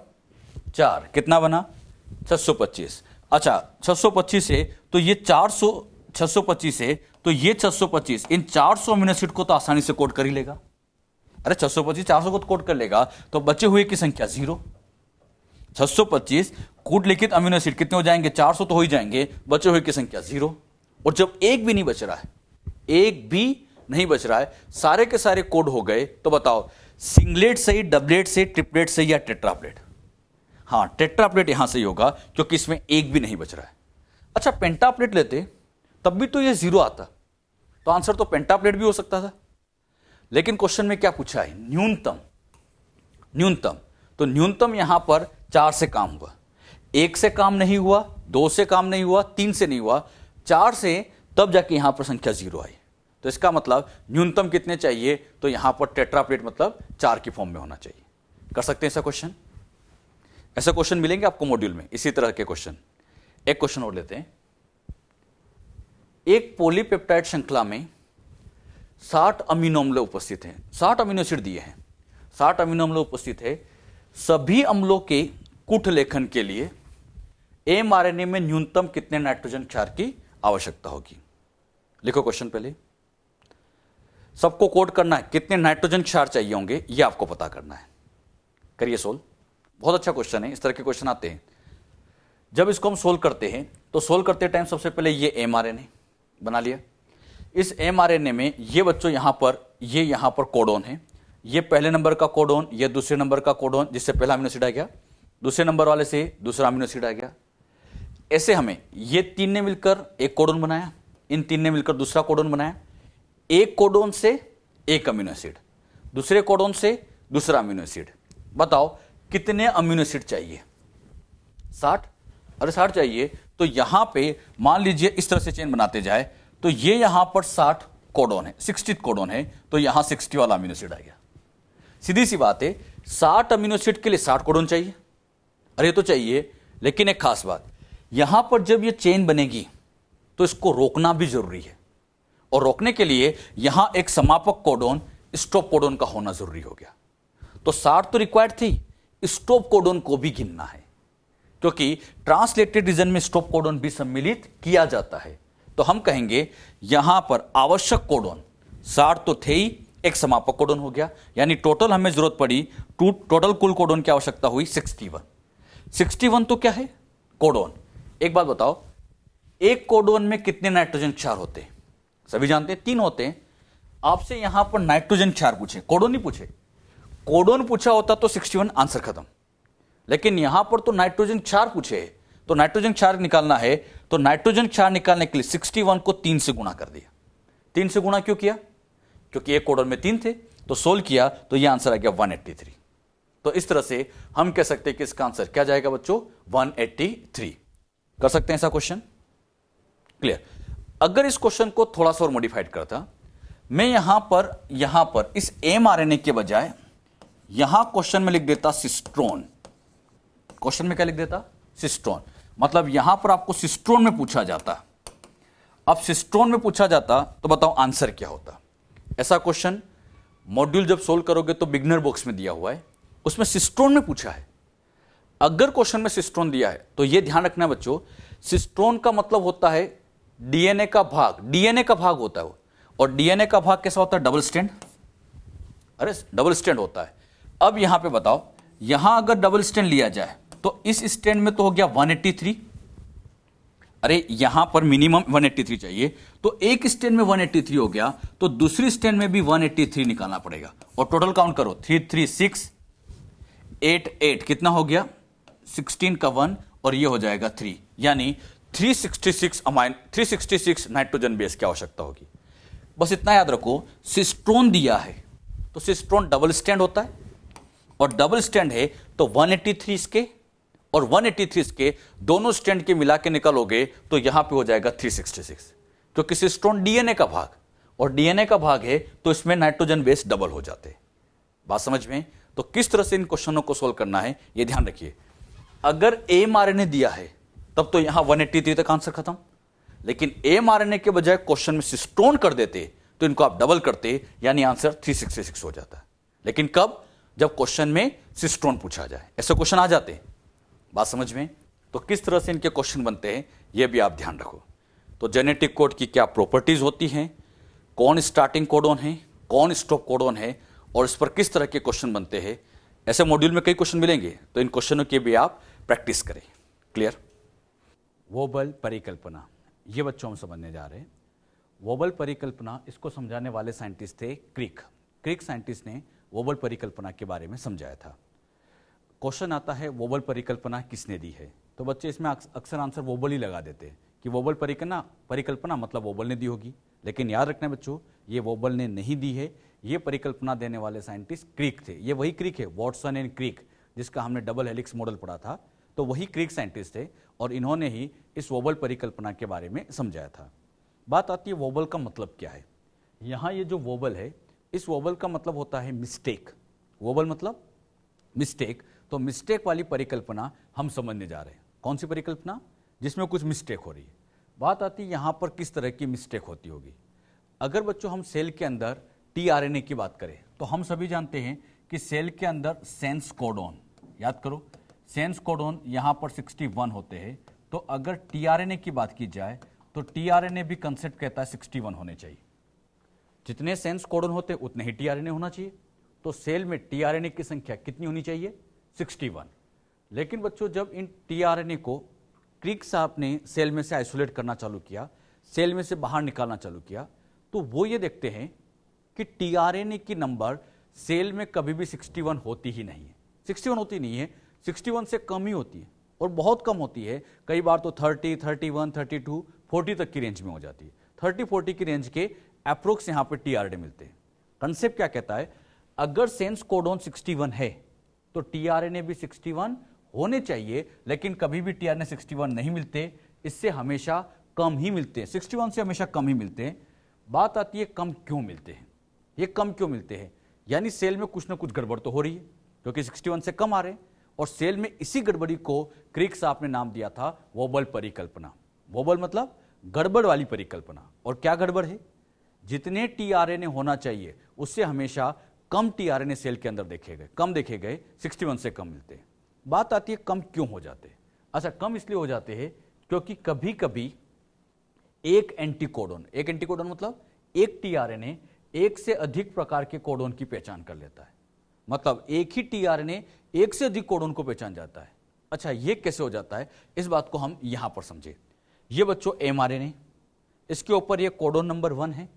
4 कितना बना, 625। अच्छा 625 है तो ये 625 है तो ये 625 इन 400 अमीनो एसिड को तो आसानी से कोड कर ही लेगा। अरे 625 400 को तो कोड कर लेगा, तो बचे हुए की संख्या 0। 625 कूट लिखित अमीनो एसिड कितने हो जाएंगे, 400 तो हो ही जाएंगे, बचे हुए की संख्या 0। और जब एक भी नहीं बच रहा है, एक भी नहीं बच रहा है, सारे के सारे कोड हो गए, तो बताओ सिंगलेट सही, डबलेट से, ट्रिपलेट सही या टेट्राप्लेट? हाँ टेट्राप्लेट यहां सही होगा, क्योंकि इसमें एक भी नहीं बच रहा है। अच्छा पेंटाप्लेट लेते तब भी तो ये 0 आता, तो आंसर तो पेंटाप्लेट भी हो सकता था। लेकिन क्वेश्चन में क्या पूछा है, न्यूनतम। तो न्यूनतम यहां पर 4 से काम हुआ, 1 से काम नहीं हुआ, 2 से काम नहीं हुआ, 3 से नहीं हुआ, 4 से, तब जाके यहां पर संख्या 0 आई। तो इसका मतलब न्यूनतम कितने चाहिए, तो यहां पर टेट्राप्लेट मतलब 4 की फॉर्म में होना चाहिए। कर सकते हैं ऐसा क्वेश्चन? ऐसे क्वेश्चन मिलेंगे आपको मॉड्यूल में, इसी तरह के क्वेश्चन। एक क्वेश्चन और लेते हैं, एक पॉलीपेप्टाइड श्रृंखला में 60 अमीनो अम्ल उपस्थित हैं, 60 अमीनो एसिड दिए हैं, 60 अमीनो अम्ल उपस्थित है। सभी अम्लों के कूट लेखन के लिए एमआरएनए में न्यूनतम कितने नाइट्रोजन क्षार की आवश्यकता होगी? लिखो क्वेश्चन पहले, सबको कोड करना है, कितने नाइट्रोजन क्षार चाहिए होंगे ये आपको पता करना है। करिए सोल्व, बहुत अच्छा क्वेश्चन है, इस तरह के क्वेश्चन आते हैं। जब इसको हम सोल्व करते हैं तो सोल्व करते टाइम सबसे पहले ये एमआरएनए बना लिया। इस एमआरएनए में ये बच्चों यहां पर कोडोन है, ये पहले नंबर का कोडोन, ये दूसरे नंबर का कोडोन, जिससे पहला अमीनो एसिड आ गया, दूसरे नंबर वाले से दूसरा अमीनो एसिड आ गया। ऐसे हमें ये तीन ने मिलकर एक कोडोन बनाया, इन तीन ने मिलकर दूसरा कोडोन बनाया, एक कोडोन से एक अमीनो एसिड, दूसरे कोडोन से दूसरा अमीनो एसिड। बताओ कितने अमीनो एसिड चाहिए? 60। अरे 60 चाहिए तो यहां पे मान लीजिए इस तरह से चेन बनाते जाए तो ये यहां पर 60 कोडोन है, 60 कोडोन है, तो यहां 60 वाला अमीनो एसिड आ गया। सीधी सी बात है, 60 अमीनो एसिड के लिए 60 कोडोन चाहिए। अरे तो चाहिए, लेकिन एक खास बात, यहां पर जब ये चेन बनेगी तो इसको रोकना भी जरूरी है, और रोकने के लिए यहां एक समापक कोडोन, स्टॉप कोडोन का होना जरूरी हो गया। तो 60 तो रिक्वायर्ड थी, स्टॉप कोडोन को भी गिनना है, क्योंकि ट्रांसलेटेड रीजन में स्टॉप कोडोन भी सम्मिलित किया जाता है। तो हम कहेंगे यहां पर आवश्यक कोडोन 60 तो थे ही, एक समापक कोडोन हो गया, यानी टोटल हमें जरूरत पड़ी, टोटल कुल कोडोन की आवश्यकता हुई 61। 61 तो क्या है? कोडोन। एक बात बताओ, एक कोडोन में कितने नाइट्रोजन क्षार होते हैं? सभी जानते हैं 3 होते हैं। आपसे यहां पर नाइट्रोजन क्षार पूछे, कोडोन नहीं पूछे। कोडोन पूछा होता तो 61 आंसर खत्म, लेकिन यहां पर तो नाइट्रोजन क्षार पूछे, तो नाइट्रोजन क्षार निकालना है, तो नाइट्रोजन क्षार निकालने के लिए 61 को 3 से गुणा कर दिया। 3 से गुणा क्यों किया? क्योंकि एक कोडोन में 3 थे, तो सोल्व किया तो यह आंसर आ गया 183। तो इस तरह से हम कह सकते हैं कि इसका आंसर क्या जाएगा बच्चों? 183। कर सकते हैं ऐसा क्वेश्चन? क्लियर। अगर इस क्वेश्चन को थोड़ा सा और मॉडिफाइड करता, मैं यहां पर इस mRNA के बजाय यहां क्वेश्चन में लिख देता सिस्ट्रोन। क्वेश्चन में क्या लिख देता? सिस्ट्रोन। मतलब यहां पर आपको सिस्ट्रोन में पूछा जाता। अब सिस्ट्रोन में पूछा जाता तो बताओ आंसर क्या होता? ऐसा क्वेश्चन मॉड्यूल जब सोल्व करोगे तो बिगनर बॉक्स में दिया हुआ है, उसमें सिस्ट्रोन में पूछा है। अगर क्वेश्चन में सिस्ट्रोन दिया है तो यह ध्यान रखना बच्चों, सिस्ट्रोन का मतलब होता है डीएनए का भाग, डीएनए का भाग होता है वो। और डीएनए का भाग कैसा होता है? Double strand. अरे डबल स्ट्रैंड होता है। अब यहां पे बताओ, यहां अगर डबल स्ट्रैंड लिया जाए तो इस स्ट्रैंड में तो हो गया 183। अरे यहां पर मिनिमम 183 चाहिए, तो एक स्ट्रैंड में 183 हो गया, तो दूसरी स्ट्रैंड में भी 183 निकालना पड़ेगा। और टोटल काउंट करो, 3 3 6 8 8, कितना हो गया? 16 का 1 और ये हो जाएगा 3, यानी 366 नाइट्रोजन बेस की आवश्यकता होगी। बस इतना याद रखो, सिस्ट्रोन दिया है तो सिस्ट्रोन डबल स्ट्रैंड होता है, और डबल स्ट्रैंड है तो 183 इसके और 183 इसके दोनों स्ट्रैंड के मिला के निकालोगे तो यहां पे हो जाएगा 366, क्योंकि सिस्ट्रोन डीएनए का भाग, और डीएनए का भाग है तो इसमें नाइट्रोजन बेस डबल हो जाते हैं। बात समझ में? तो किस तरह से इन क्वेश्चनों को सोल्व करना है यह ध्यान रखिए। अगर mRNA दिया है तब तो यहां 183 तक आंसर खत्म, लेकिन mRNA के बजाय क्वेश्चन में सिस्ट्रोन कर देते तो इनको आप डबल करते, यानी आंसर 366 हो जाता है। लेकिन कब? जब क्वेश्चन में सिस्ट्रोन पूछा जाए, ऐसे क्वेश्चन आ जाते हैं। बात समझ में? तो किस तरह से इनके क्वेश्चन बनते हैं यह भी आप ध्यान रखो। तो जेनेटिक कोड की क्या प्रॉपर्टीज होती हैं, कौन स्टार्टिंग कोडोन है, कौन स्टॉप कोडोन है, और इस पर किस तरह के क्वेश्चन बनते हैं। ऐसे मॉड्यूल में कई क्वेश्चन मिलेंगे, तो इन क्वेश्चनों की भी आप प्रैक्टिस करें। क्लियर? वोबल परिकल्पना, ये बच्चों हम समझने जा रहे हैं। वोबल परिकल्पना, इसको समझाने वाले साइंटिस्ट थे क्रिक साइंटिस्ट ने वोबल परिकल्पना के बारे में समझाया था। क्वेश्चन आता है वोबल परिकल्पना किसने दी है, तो बच्चे इसमें अक्सर आंसर वोबल ही लगा देते हैं कि वोबल परिकल्पना मतलब वोबल ने दी होगी। लेकिन याद रखना बच्चों, ये वोबल ने नहीं दी है, ये परिकल्पना देने वाले साइंटिस्ट क्रिक थे। ये वही क्रिक है, वॉटसन एंड क्रिक, जिसका हमने डबल हेलिक्स मॉडल पढ़ा था, तो वही क्रिक साइंटिस्ट थे और इन्होंने ही इस वोबल परिकल्पना के बारे में समझाया था। बात आती है वोबल का मतलब क्या है। यहाँ ये जो वोबल है, इस वोबल का मतलब होता है मिस्टेक। वोबल मतलब मिस्टेक, तो मिस्टेक वाली परिकल्पना हम समझने जा रहे हैं। कौन सी परिकल्पना? जिसमें कुछ मिस्टेक हो रही है। बात आती है यहाँ पर किस तरह की मिस्टेक होती होगी। अगर बच्चों हम सेल के अंदर टीआरएनए की बात करें तो हम सभी जानते हैं कि सेल के अंदर सेंस कोडोन, याद करो सेंस कोडोन यहाँ पर 61 होते हैं। तो अगर टीआरएनए की बात की जाए तो टीआरएनए भी कंसेप्ट कहता है 61 होने चाहिए। जितने सेंस कोडोन होते उतने ही टीआरएनए होना चाहिए। तो सेल में टीआरएनए की संख्या कितनी होनी चाहिए? 61। लेकिन बच्चों जब इन टीआरएनए को क्रिक साहब ने सेल में से आइसोलेट करना चालू किया, सेल में से बाहर निकालना चालू किया, तो वो ये देखते हैं कि टीआरएनए की नंबर सेल में कभी भी 61 होती ही नहीं है, 61 होती नहीं है, 61 से कम ही होती है और बहुत कम होती है। कई बार तो 30, 31, 32, 40 तक की रेंज में हो जाती है। 30, 40 की रेंज के अप्रोक्स यहाँ पे टीआरएनए मिलते हैं। कंसेप्ट क्या कहता है, अगर सेंस कोडोन 61 है तो टीआरएनए भी 61 होने चाहिए, लेकिन कभी भी टीआरएनए 61 नहीं मिलते, इससे हमेशा कम ही मिलते हैं, 61 से हमेशा कम ही मिलते हैं। बात आती है कम क्यों मिलते हैं, ये कम क्यों मिलते हैं, यानी सेल में कुछ ना कुछ गड़बड़ तो हो रही है, क्योंकि 61 से कम आ रहे हैं। और सेल में इसी गड़बड़ी को क्रिक साहब ने नाम दिया था वोबल परिकल्पना। वोबल मतलब गड़बड़ वाली परिकल्पना। और क्या गड़बड़ है, जितने टीआरएनए होना चाहिए उससे हमेशा कम टीआरएनए सेल के अंदर देखे गए, कम देखे गए, 61 से कम मिलते हैं। बात आती है कम क्यों हो जाते हैं। अच्छा, कम इसलिए हो जाते हैं क्योंकि कभी कभी एक एंटीकोडोन मतलब एक टीआरएनए एक से अधिक प्रकार के कोडोन की पहचान कर लेता है। मतलब एक ही टीआरएनए एक से अधिक कोडोन को पहचान जाता है। अच्छा, ये कैसे हो जाता है, इस बात को हम यहां पर समझे। ये बच्चों एमआरएनए, इसके ऊपर ये कोडोन नंबर 1 है,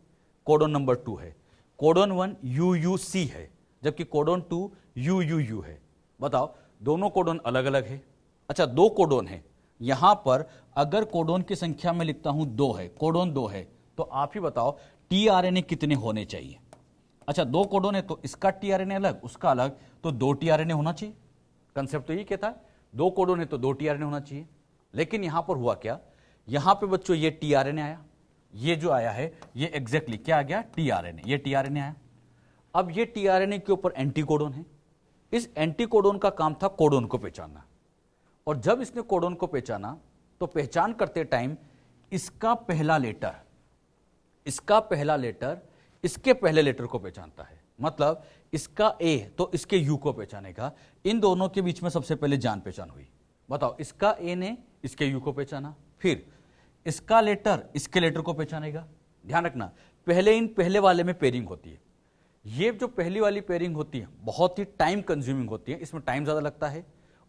कोडोन नंबर 2 है। कोडोन 1 यूयूसी है, जबकि कोडोन 2 यूयूयू है। बताओ, दोनों कोडोन अलग अलग है। अच्छा, 2 कोडोन है, यहां पर अगर कोडोन की संख्या में लिखता हूं 2 है, कोडोन 2 है, तो आप ही बताओ टीआरएनए कितने होने चाहिए। अच्छा, 2 कोडोन है तो इसका टीआरएनए अलग, उसका अलग, तो 2 टीआरएनए होना चाहिए। कंसेप्ट तो ये कहता है 2 कोडोन है तो 2 टीआरएनए होना चाहिए। लेकिन यहां पर हुआ क्या, यहां पे बच्चों ये टीआरएनए आया, ये जो आया है ये एग्जैक्टली क्या आ गया, टीआरएनए। ये टीआरएनए आया। अब ये टीआरएनए के ऊपर एंटीकोडोन है। इस एंटीकोडोन का काम था कोडोन को पहचानना। और जब इसने कोडोन को पहचाना तो पहचान करते टाइम इसका पहला लेटर इसके पहले लेटर को पहचानता है। मतलब इसका ए तो इसके यू को पहचानेगा। इन दोनों के बीच में सबसे पहले जान पहचान हुई। बताओ, इसका ए ने इसके यू को पहचाना, फिर इसका लेटर इसके लेटर को पहचानेगा। ध्यान रखना, पहले वाले में पेयरिंग होती है। ये जो पहली वाली पेयरिंग होती है बहुत ही टाइम कंज्यूमिंग होती है, इसमें टाइम ज्यादा लगता है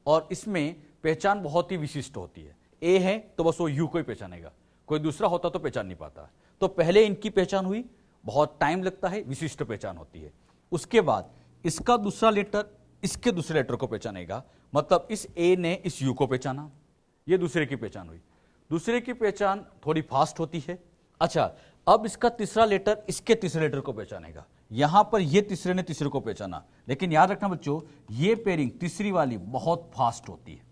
और इसमें पहचान बहुत ही विशिष्ट होती है। ए है तो बस वो यू को ही पहचानेगा, कोई दूसरा होता तो पहचान नहीं पाता। तो पहले इनकी पहचान हुई, बहुत टाइम लगता है, विशिष्ट पहचान होती है। उसके बाद इसका दूसरा लेटर इसके दूसरे लेटर को पहचानेगा। मतलब इस ए ने इस यू को पहचाना, ये दूसरे की पहचान हुई। दूसरे की पहचान थोड़ी फास्ट होती है। अच्छा, अब इसका तीसरा लेटर इसके तीसरे लेटर को पहचानेगा। यहां पर ये तीसरे ने तीसरे को पहचाना, लेकिन याद रखना बच्चों, ये पेयरिंग तीसरी वाली बहुत फास्ट होती है।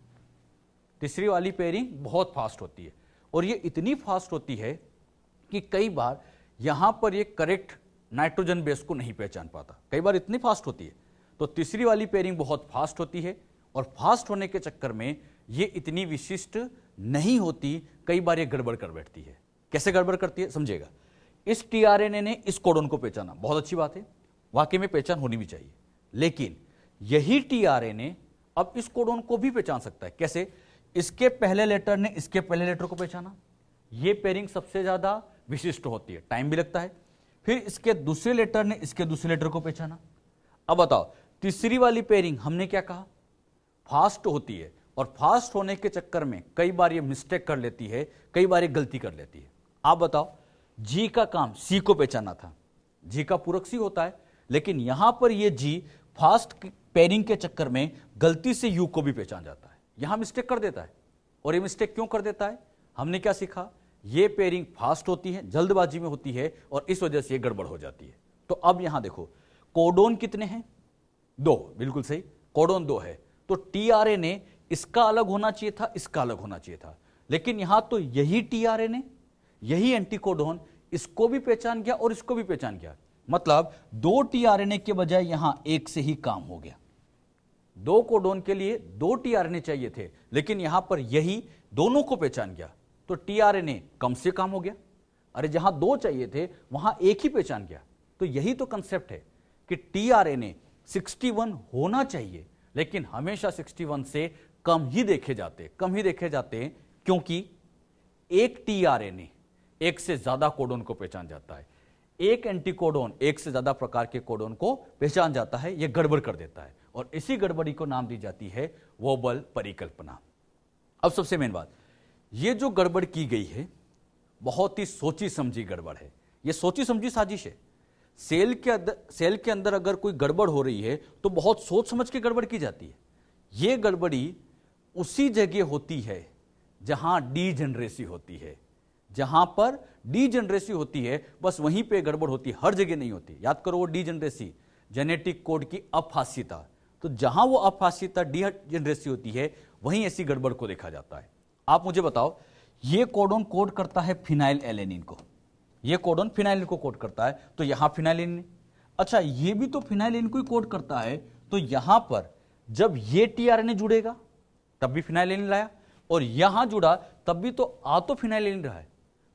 तीसरी वाली पेयरिंग बहुत फास्ट होती है और ये इतनी फास्ट होती है कि कई बार यहां पर ये करेक्ट नाइट्रोजन बेस को नहीं पहचान पाता। कई बार इतनी फास्ट होती है। तो तीसरी वाली पेयरिंग बहुत फास्ट होती है और फास्ट होने के चक्कर में ये इतनी विशिष्ट नहीं होती। कई बार ये गड़बड़ कर बैठती है। कैसे गड़बड़ करती है समझेगा। इस टीआरएनए ने इस कोडोन को पहचाना, बहुत अच्छी बात है, वाकई में पहचान होनी भी चाहिए। लेकिन यही टीआरएनए अब इस कोडोन को भी पहचान सकता है। कैसे? इसके पहले लेटर ने इसके पहले लेटर को पहचाना, ये पेयरिंग सबसे ज्यादा विशिष्ट होती है, टाइम भी लगता है। फिर इसके दूसरे लेटर ने इसके दूसरे लेटर को पहचाना। अब बताओ, तीसरी वाली पेयरिंग हमने क्या कहा, फास्ट होती है और फास्ट होने के चक्कर में कई बार ये मिस्टेक कर लेती है, कई बार ये गलती कर लेती है। आप बताओ, जी का काम सी को पहचाना था, जी का पूरक सी होता है, लेकिन यहां पर ये जी फास्ट पेयरिंग के चक्कर में गलती से यू को भी पहचान जाता है, यहां मिस्टेक कर देता है। और ये मिस्टेक क्यों कर देता है, हमने क्या सीखा, ये पेयरिंग फास्ट होती है, जल्दबाजी में होती है और इस वजह से ये गड़बड़ हो जाती है। तो अब यहां देखो, कोडोन कितने हैं, 2, बिल्कुल सही, कोडोन 2 है। तो टीआरएनए इसका अलग होना चाहिए था, इसका अलग होना चाहिए था, लेकिन यहां तो यही टीआरएनए, यही एंटीकोडोन इसको भी पहचान गया और इसको भी पहचान गया। मतलब 2 टीआरएनए के बजाय यहां एक से ही काम हो गया। 2 कोडोन के लिए 2 टीआरएनए चाहिए थे, लेकिन यहां पर यही दोनों को पहचान गया, तो टीआरएनए कम से कम हो गया। अरे जहां 2 चाहिए थे वहां एक ही पहचान गया। तो यही तो कंसेप्ट है कि टीआरएनए 61 होना चाहिए, लेकिन हमेशा 61 से कम ही देखे जाते हैं, क्योंकि एक टीआरएनए एक से ज्यादा कोडोन को पहचान जाता है, एक एंटीकोडोन एक से ज्यादा प्रकार के कोडोन को पहचान जाता है, यह गड़बड़ कर देता है और इसी गड़बड़ी को नाम दी जाती है वोबल परिकल्पना। अब सबसे मेन बात, यह जो गड़बड़ की गई है बहुत ही सोची समझी गड़बड़ है, यह सोची समझी साजिश है। सेल के अंदर अगर कोई गड़बड़ हो रही है तो बहुत सोच समझ के गड़बड़ की जाती है। यह गड़बड़ी उसी जगह होती है जहां डीजेनरेसी होती है। जहां पर डीजेनरेसी होती है बस वहीं पे गड़बड़ होती है, हर जगह नहीं होती। याद करो, वो डीजेनरेसी जेनेटिक कोड की अफास्यता। तो जहां वो अफास्यता डीजेनरेसी होती है वहीं ऐसी गड़बड़ को देखा जाता है। आप मुझे बताओ, ये कोडोन कोड करता है फिनाइल एलेनिन को, ये कोडोन फिनाइलिन को कोड करता है, तो यहां फिनाइलिन। अच्छा, ये भी तो फिनाइलिन को ही कोड करता है, तो यहां पर जब ये टीआरएनए जुड़ेगा तब भी फिनाइलिन लाया, और यहां जुड़ा तब भी तो आ तो फिनाइलिन रहा है।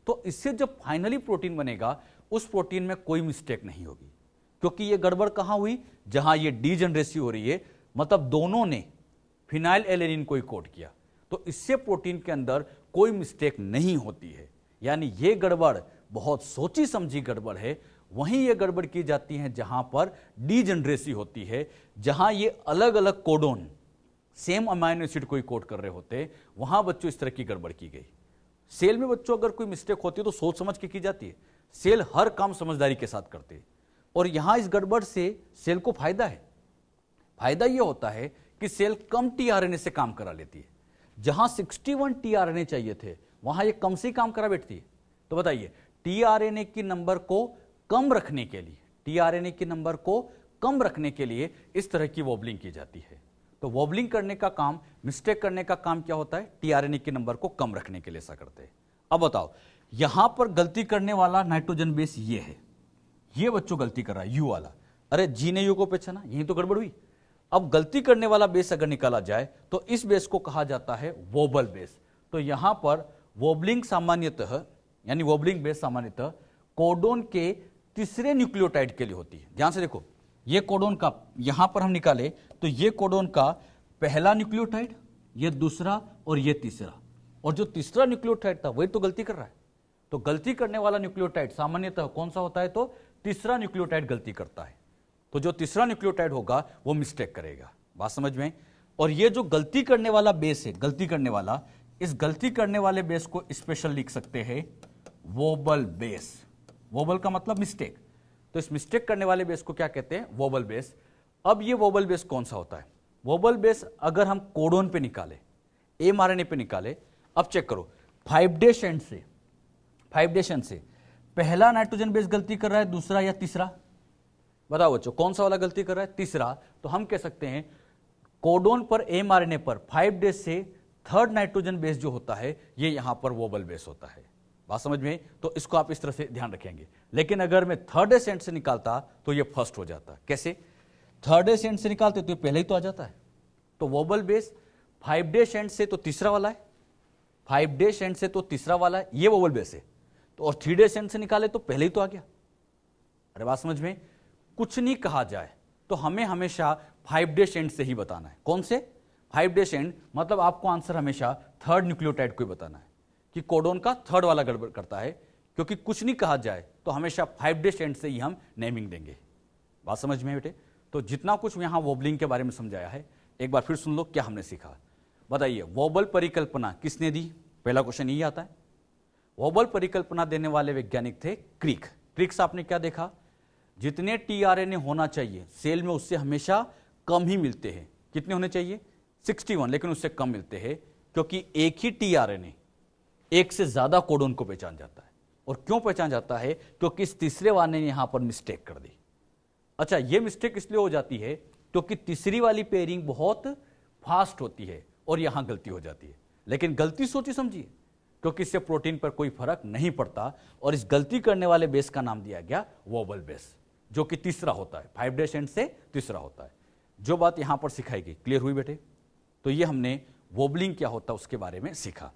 तो इससे जब फाइनली प्रोटीन बनेगा उस प्रोटीन में कोई मिस्टेक नहीं होगी, क्योंकि ये गड़बड़ कहां हुई, जहां ये डीजेनरेसी हो रही है, मतलब दोनों ने फिनाइल एलेनिन को ही कोड किया। तो इससे प्रोटीन के अंदर कोई मिस्टेक नहीं होती है। यानी ये गड़बड़ बहुत सोची समझी गड़बड़ है। वहीं ये गड़बड़ की जाती है जहां पर डीजेनरेसी होती है, जहां ये अलग अलग कोडोन सेम अमाइनो एसिड को ही कोड कर रहे होते, वहां बच्चों इस तरह की गड़बड़ की गई। सेल में बच्चों अगर कोई मिस्टेक होती है तो सोच समझ के की जाती है। सेल हर काम समझदारी के साथ करते हैं, और यहां इस गड़बड़ से सेल को फायदा है। फायदा यह होता है कि सेल कम टीआरएनए से काम करा लेती है। जहां 61 टीआरएनए चाहिए थे वहां ये कम से ही काम करा बैठती है। तो बताइए, टीआरएनए की नंबर को कम रखने के लिए, टीआरएनए की नंबर को कम रखने के लिए इस तरह की वॉबलिंग की जाती है। तो वॉबलिंग करने का काम, मिस्टेक करने का काम क्या होता है, टीआरएनए के नंबर को कम रखने के लिए ऐसा करते हैं। अब बताओ, यहां पर गलती करने वाला नाइट्रोजन बेस ये है, ये बच्चों गलती कर रहा है यू वाला। अरे जी ने यू को पहचाना, यही तो गड़बड़ हुई। अब गलती करने वाला बेस अगर निकाला जाए तो इस बेस को कहा जाता है वोबल बेस। तो यहां पर वोबलिंग सामान्यतः, यानी वोबलिंग बेस सामान्यतः कोडोन के तीसरे न्यूक्लियोटाइड के लिए होती है। ध्यान से देखो, ये कोडोन का यहां पर हम निकाले तो ये कोडोन का पहला न्यूक्लियोटाइड, ये दूसरा और ये तीसरा, और जो तीसरा न्यूक्लियोटाइड था वही तो गलती कर रहा है। तो गलती करने वाला न्यूक्लियोटाइड सामान्यतः कौन सा होता है, तो तीसरा न्यूक्लियोटाइड गलती करता है। तो जो तीसरा न्यूक्लियोटाइड होगा वो मिस्टेक करेगा। बात समझ में? और ये जो गलती करने वाला बेस है, गलती करने वाला, इस गलती करने वाले बेस को स्पेशल लिख सकते हैं वोबल बेस। वोबल का मतलब मिस्टेक, तो इस मिस्टेक करने वाले बेस को क्या कहते हैं, वोबल बेस। अब ये वोबल बेस कौन सा होता है, वोबल बेस अगर हम कोडोन पे निकाले, एमआरएनए पे निकाले, अब चेक करो 5 डेज एंड से, 5 डेज एंड से पहला नाइट्रोजन बेस गलती कर रहा है, दूसरा या तीसरा? बताओ बच्चों, कौन सा वाला गलती कर रहा है, तीसरा। तो हम कह सकते हैं कोडोन पर एमआरएनए पर 5 डेज से थर्ड नाइट्रोजन बेस जो होता है ये यहां पर वोबल बेस होता है। बात समझ में? तो इसको आप इस तरह से ध्यान रखेंगे। लेकिन अगर मैं थर्ड एसेंट से निकालता तो ये फर्स्ट हो जाता। कैसे? थर्ड एसेंट से निकालते तो ये पहले ही तो आ जाता है। तो वोबल बेस 5 डेज एंड से तो तीसरा वाला है, 5 डेज एंड से तो तीसरा वाला है, ये वोबल बेस है। तो और 3 डेज एंड से निकाले तो पहले ही तो आ गया। अरे बात समझ में? कुछ नहीं कहा जाए तो हमें हमेशा 5 डेज एंड से ही बताना है। कौन से 5 डेज एंड? मतलब आपको आंसर हमेशा थर्ड न्यूक्लियोटाइड को ही बताना है कि कोडोन का थर्ड वाला गड़बड़ करता है, क्योंकि कुछ नहीं कहा जाए तो हमेशा 5 डेज एंड से ही हम नेमिंग देंगे। बात समझ में बेटे? तो जितना कुछ यहां वोबलिंग के बारे में समझाया है एक बार फिर सुन लो, क्या हमने सीखा। बताइए, वोबल परिकल्पना किसने दी? पहला क्वेश्चन यही आता है। वोबल परिकल्पना देने वाले वैज्ञानिक थे क्रिक। क्रिक से आपने क्या देखा, जितने टीआरएनए होना चाहिए सेल में उससे हमेशा कम ही मिलते हैं। कितने होने चाहिए? 61, लेकिन उससे कम मिलते हैं, क्योंकि एक ही टीआरएनए एक से ज्यादा कोडोन को पहचान जाता है। और क्यों पहचान जाता है? क्योंकि इस तीसरे वाले ने यहां पर मिस्टेक कर दी। अच्छा, यह मिस्टेक इसलिए हो जाती है क्योंकि तीसरी वाली पेयरिंग बहुत फास्ट होती है और यहां गलती हो जाती है। लेकिन गलती सोची समझिए, क्योंकि इससे प्रोटीन पर कोई फर्क नहीं पड़ता, और इस गलती करने वाले बेस का नाम दिया गया वोबल बेस, जो कि तीसरा होता है। 5 डेज एंड से तीसरा होता है। जो बात यहां पर सिखाई गई, क्लियर हुई बेटे? तो ये हमने वोबलिंग क्या होता है उसके बारे में सीखा।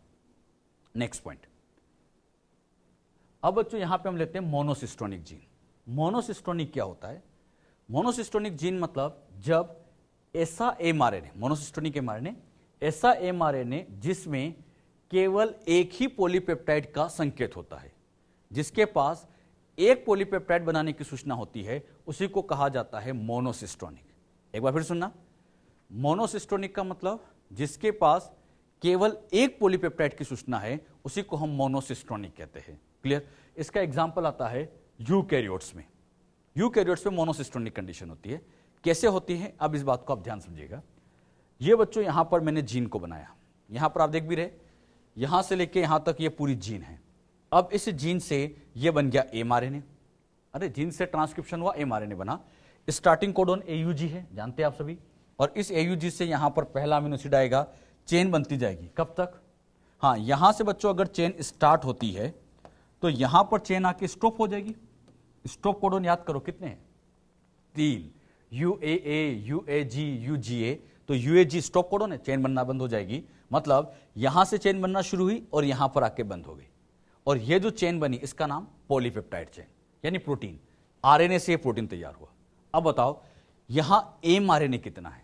नेक्स्ट पॉइंट, अब बच्चों यहां पे हम लेते हैं मोनोसिस्टोनिक जीन। मोनोसिस्टोनिक क्या होता है? मोनोसिस्टोनिक जीन मतलब जब ऐसा एमआरएनए, मोनोसिस्टोनिक एमआरएनए, ऐसा एमआरएनए जिसमें केवल एक ही पॉलीपेप्टाइड का संकेत होता है, जिसके पास एक पॉलीपेप्टाइड बनाने की सूचना होती है, उसी को कहा जाता है मोनोसिस्टोनिक। एक बार फिर सुनना, मोनोसिस्टोनिक का मतलब जिसके पास केवल एक पॉलीपेप्टाइड की सूचना है, उसी को हम मोनोसिस्टोनिक कहते हैं। क्लियर? इसका एग्जांपल आता है यूकैरियोट्स में। यूकैरियोट्स में मोनोसिस्टोनिक कंडीशन होती है। कैसे होती है, अब इस बात को आप ध्यान समझिएगा। ये बच्चों यहां पर मैंने जीन को बनाया, यहां पर आप देख भी रहे, यहां से लेके यहां तक ये पूरी जीन है। अब इस जीन से ये बन गया mRNA। अरे जीन से ट्रांसक्रिप्शन हुआ, mRNA बना। स्टार्टिंग कोडोन AUG है, जानते हैं आप सभी, और इस AUG से यहां पर पहला अमीनो एसिड आएगा, चेन बनती जाएगी। कब तक? हाँ, यहां से बच्चों अगर चेन स्टार्ट होती है तो यहां पर चेन आके स्टॉप हो जाएगी। स्टॉप कोडोन याद करो कितने हैं? 3, UAA, UAG, UGA। तो UAG स्टॉप कोडोन है, चेन बनना बंद हो जाएगी। मतलब यहां से चेन बनना शुरू हुई और यहां पर आके बंद हो गई, और ये जो चेन बनी इसका नाम पॉलीपेप्टाइड चेन, यानी प्रोटीन। RNA से प्रोटीन तैयार हुआ। अब बताओ यहां mRNA कितना है?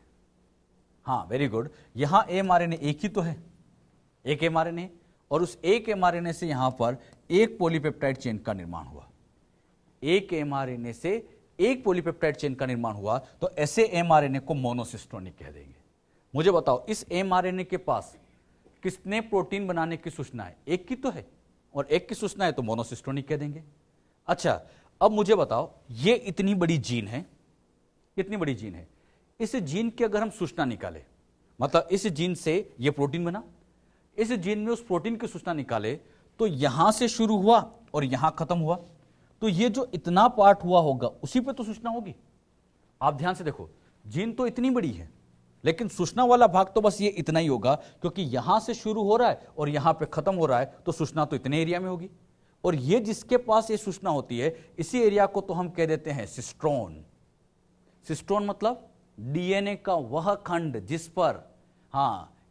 हाँ, वेरी गुड, यहां mRNA एक ही तो है, एक mRNA, और उस एक mRNA से यहां पर एक पॉलीपेप्टाइड चेन का निर्माण हुआ। एक mRNA से एक पॉलीपेप्टाइड चेन का निर्माण हुआ, तो ऐसे mRNA को मोनोसिस्टोनिक कह देंगे। मुझे बताओ इस mRNA के पास कितने प्रोटीन बनाने की सूचना है? एक की तो है, और एक की सूचना है तो मोनोसिस्टोनिक कह देंगे। अच्छा, अब मुझे बताओ ये इतनी बड़ी जीन है, इतनी बड़ी जीन है, इस जीन की अगर हम सूचना निकाले, मतलब इस जीन से ये प्रोटीन बना, इस जीन में उस प्रोटीन की सूचना निकाले, तो यहां से शुरू हुआ और यहां खत्म हुआ, तो ये जो इतना पार्ट हुआ होगा उसी पे तो सूचना होगी। आप ध्यान से देखो, जीन तो इतनी बड़ी है, लेकिन सूचना वाला भाग तो बस ये इतना ही होगा, क्योंकि यहां से शुरू हो रहा है और यहां पे खत्म हो रहा है, तो सूचना तो इतने एरिया में होगी। और ये जिसके पास ये सूचना होती है, इसी एरिया को तो हम कह देते हैं सिस्ट्रोन। सिस्ट्रोन मतलब डीएनए का वह खंड जिस पर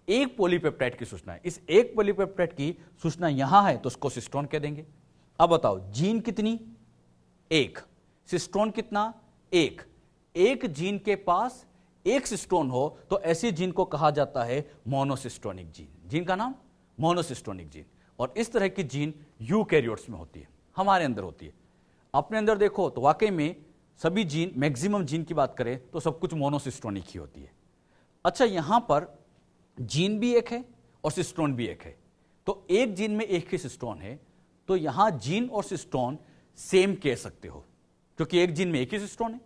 एक पॉलीपेप्टाइड की सूचना है। इस एक पॉलीपेप्टाइड की सूचना यहां है तो उसको सिस्ट्रोन कह देंगे। अब बताओ जीन कितनी? एक। सिस्ट्रोन कितना? एक। एक जीन के पास एक सिस्ट्रोन हो तो ऐसी जीन को कहा जाता है मोनोसिस्टोनिक जीन। जीन का नाम मोनोसिस्टोनिक जीन। और इस तरह की जीन यूकैरियोट्स में होती है, हमारे अंदर होती है। अपने अंदर देखो तो वाकई में सभी जीन, मैक्सिमम जीन की बात करें तो सब कुछ मोनोसिस्टोनिक ही होती है। अच्छा, यहां पर जीन भी एक है और सिस्ट्रोन भी एक है, तो एक जीन में एक ही सिस्ट्रोन है, तो यहां जीन और सिस्ट्रोन सेम कह सकते हो, क्योंकि एक जीन में एक ही सिस्ट्रोन है।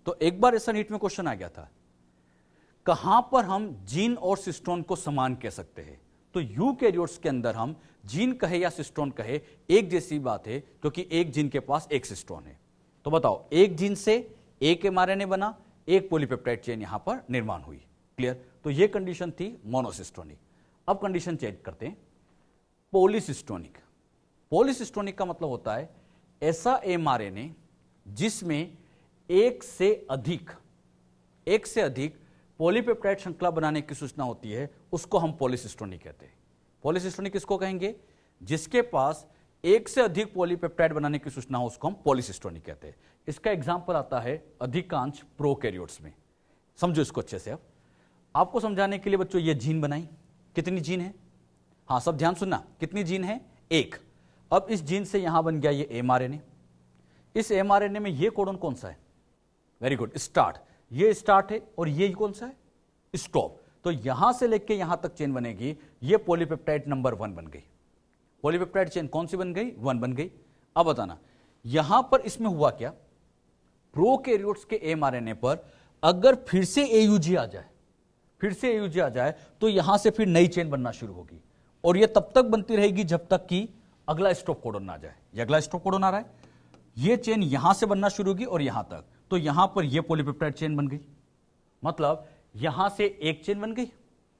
तो एक बार ऐसा नीट में क्वेश्चन आ गया था, कहां पर हम जीन और सिस्ट्रोन को समान कह सकते हैं? तो यूकैरियोट्स के अंदर हम जीन कहे या सिस्ट्रोन कहे एक जैसी बात है, क्योंकि एक जीन के पास एक सिस्ट्रोन है। तो बताओ एक जीन से एक mRNA बना, एक पॉलीपेप्टाइड चेन यहां पर निर्माण हुई। क्लियर? तो ये कंडीशन थी मोनोसिस्टोनिक। अब कंडीशन चेंज करते हैं, पॉलीसिस्टोनिक। पॉलीसिस्टोनिक का मतलब होता है ऐसा mRNA जिसमें एक से अधिक पॉलीपेप्टाइड श्रृंखला बनाने की सूचना होती है, उसको हम पॉलीसिस्टोनिक कहते हैं। पॉलीसिस्टोनिक किसको कहेंगे? जिसके पास एक से अधिक पॉलीपेप्टाइड बनाने की सूचना हो उसको हम पॉलीसिस्टोनिक कहते हैं। इसका एग्जांपल आता है अधिकांश प्रोकैरियोट्स में। समझो इसको अच्छे से। अब आपको समझाने के लिए बच्चों ये जीन बनाई, कितनी जीन है? हाँ, सब ध्यान सुनना, कितनी जीन है? एक। अब इस जीन से यहां बन गया ये mRNA। इस mRNA में ये कोडन कौन सा है? Very good, start. ये स्टार्ट है और ये कौन सा है? स्टॉप। तो यहां से लेके यहां तक चेन बनेगी, ये पॉलीपेप्टाइड नंबर 1 बन गई। पॉलीपेप्टाइड चेन कौन सी बन गई? 1 बन गई। अब बताना यहां पर इसमें हुआ क्या? प्रोकैरियोट्स के mRNA पर अगर फिर से AUG आ जाए, तो यहां से फिर नई चेन बनना शुरू होगी, और यह तब तक बनती रहेगी जब तक कि अगला स्टॉप कोडन ना जाए। ये अगला स्टॉप कोडन आ रहा है, ये चेन यहां से बनना शुरू होगी और यहां तक, तो यहां पर यह पॉलीपेप्टाइड चेन बन गई। मतलब यहां से एक चेन बन गई